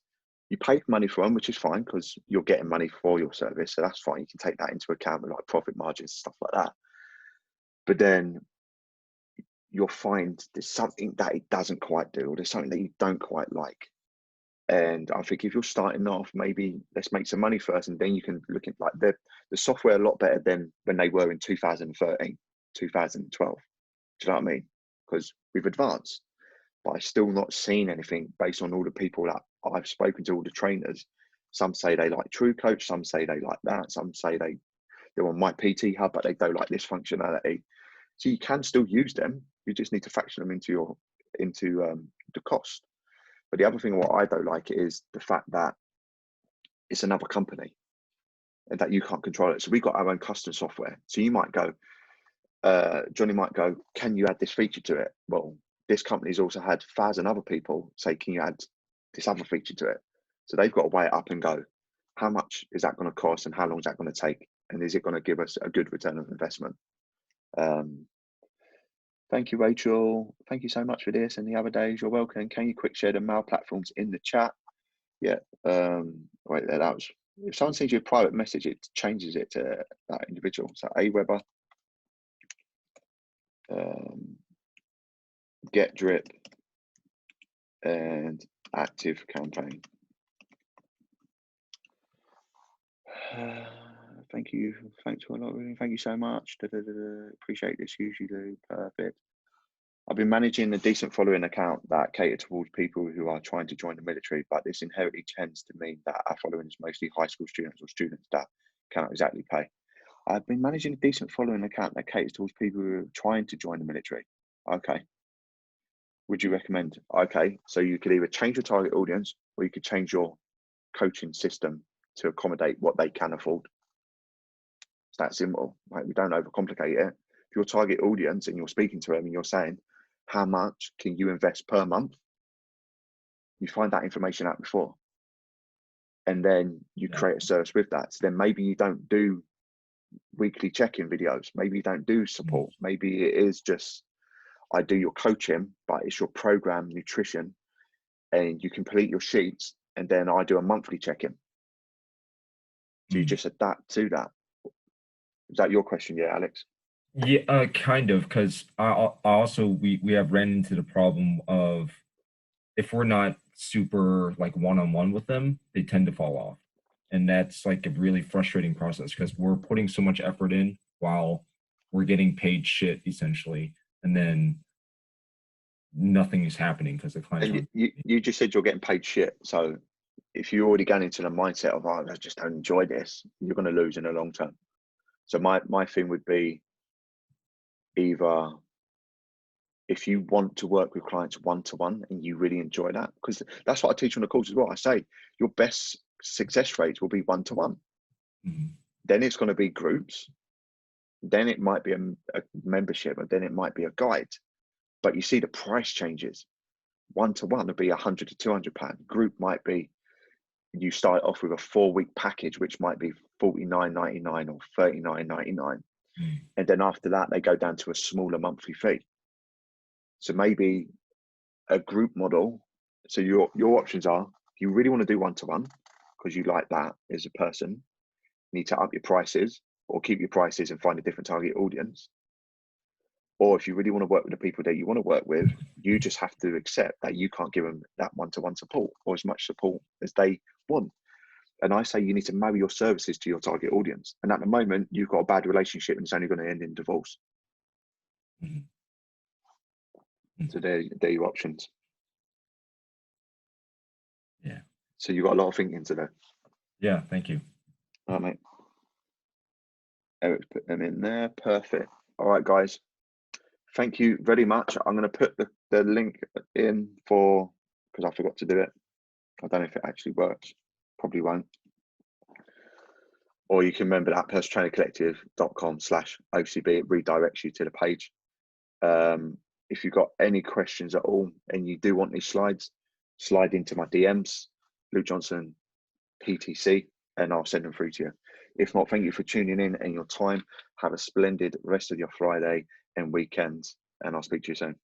you pay money for them, which is fine because you're getting money for your service. So that's fine. You can take that into account with like profit margins, stuff like that. But then you'll find there's something that it doesn't quite do, or there's something that you don't quite like. And I think if you're starting off, maybe let's make some money first, and then you can look at like the software a lot better than when they were in 2013, 2012. Do you know what I mean? Because we've advanced, but I've still not seen anything based on all the people that I've spoken to all the trainers. Some say they like True Coach, some say they like that, some say they're on My PT Hub, but they don't like this functionality. So you can still use them. You just need to factor them into the cost. But the other thing what I don't like is the fact that it's another company and that you can't control it. So we got our own custom software. So you might go, Johnny might go, can you add this feature to it? Well, this company's also had 1,000 other people say, can you add this other feature to it? So they've got to weigh it up and go, how much is that going to cost and how long is that going to take? And is it going to give us a good return on investment? Thank you, Rachel. Thank you so much for this. And the other days, you're welcome. Can you quick share the mail platforms in the chat? Yeah. Right there. That was. If someone sends you a private message, it changes it to that individual. So Aweber, Get Drip, and Active Campaign. Thank you. Thanks for a lot. Thank you so much. Appreciate this. Usually do. Perfect. I've been managing a decent following account that cater towards people who are trying to join the military, but this inherently tends to mean that our following is mostly high school students or students that cannot exactly pay. I've been managing a decent following account that caters towards people who are trying to join the military. Okay. Would you recommend? Okay. So you could either change your target audience or you could change your coaching system to accommodate what they can afford. It's that simple. Right? We don't overcomplicate it. If your target audience and you're speaking to them and you're saying, how much can you invest per month? You find that information out before. And then you create a service with that. So then maybe you don't do weekly check-in videos. Maybe you don't do support. Maybe it is just, I do your coaching, but it's your program nutrition and you complete your sheets and then I do a monthly check-in. So you just adapt to that. Is that your question? Yeah, Alex? Yeah, kind of, because we have ran into the problem of if we're not super like one-on-one with them, they tend to fall off. And that's like a really frustrating process because we're putting so much effort in while we're getting paid shit essentially. And then nothing is happening because the clients and you just said you're getting paid shit. So if you're already going into the mindset of, oh, I just don't enjoy this, you're going to lose in the long term. So my thing would be either if you want to work with clients one-to-one and you really enjoy that, because that's what I teach on the course as well. I say your best success rates will be one-to-one. Then it's going to be groups. Then it might be a membership, and then it might be a guide. But you see the price changes. One-to-one would be £100 to £200. Group might be, you start off with a 4-week package, which might be $49.99 or $39.99. And then after that, they go down to a smaller monthly fee. So maybe a group model. So your options are, if you really want to do one-to-one, because you like that as a person, you need to up your prices or keep your prices and find a different target audience. Or if you really want to work with the people that you want to work with, you just have to accept that you can't give them that one-to-one support or as much support as they want. And I say you need to marry your services to your target audience. And at the moment, you've got a bad relationship and it's only going to end in divorce. So they're your options. Yeah. So you've got a lot of thinking to do. Yeah, thank you. All right, mate. Eric's put them in there. Perfect. All right, guys. Thank you very much. I'm going to put the link in for, because I forgot to do it. I don't know if it actually works. Probably won't. Or you can remember that personaltrainercollective.com/OCB. It redirects you to the page. If you've got any questions at all and you do want these slides, slide into my DMs, Luke Johnson, PTC, and I'll send them through to you. If not, thank you for tuning in and your time. Have a splendid rest of your Friday and weekend, and I'll speak to you soon.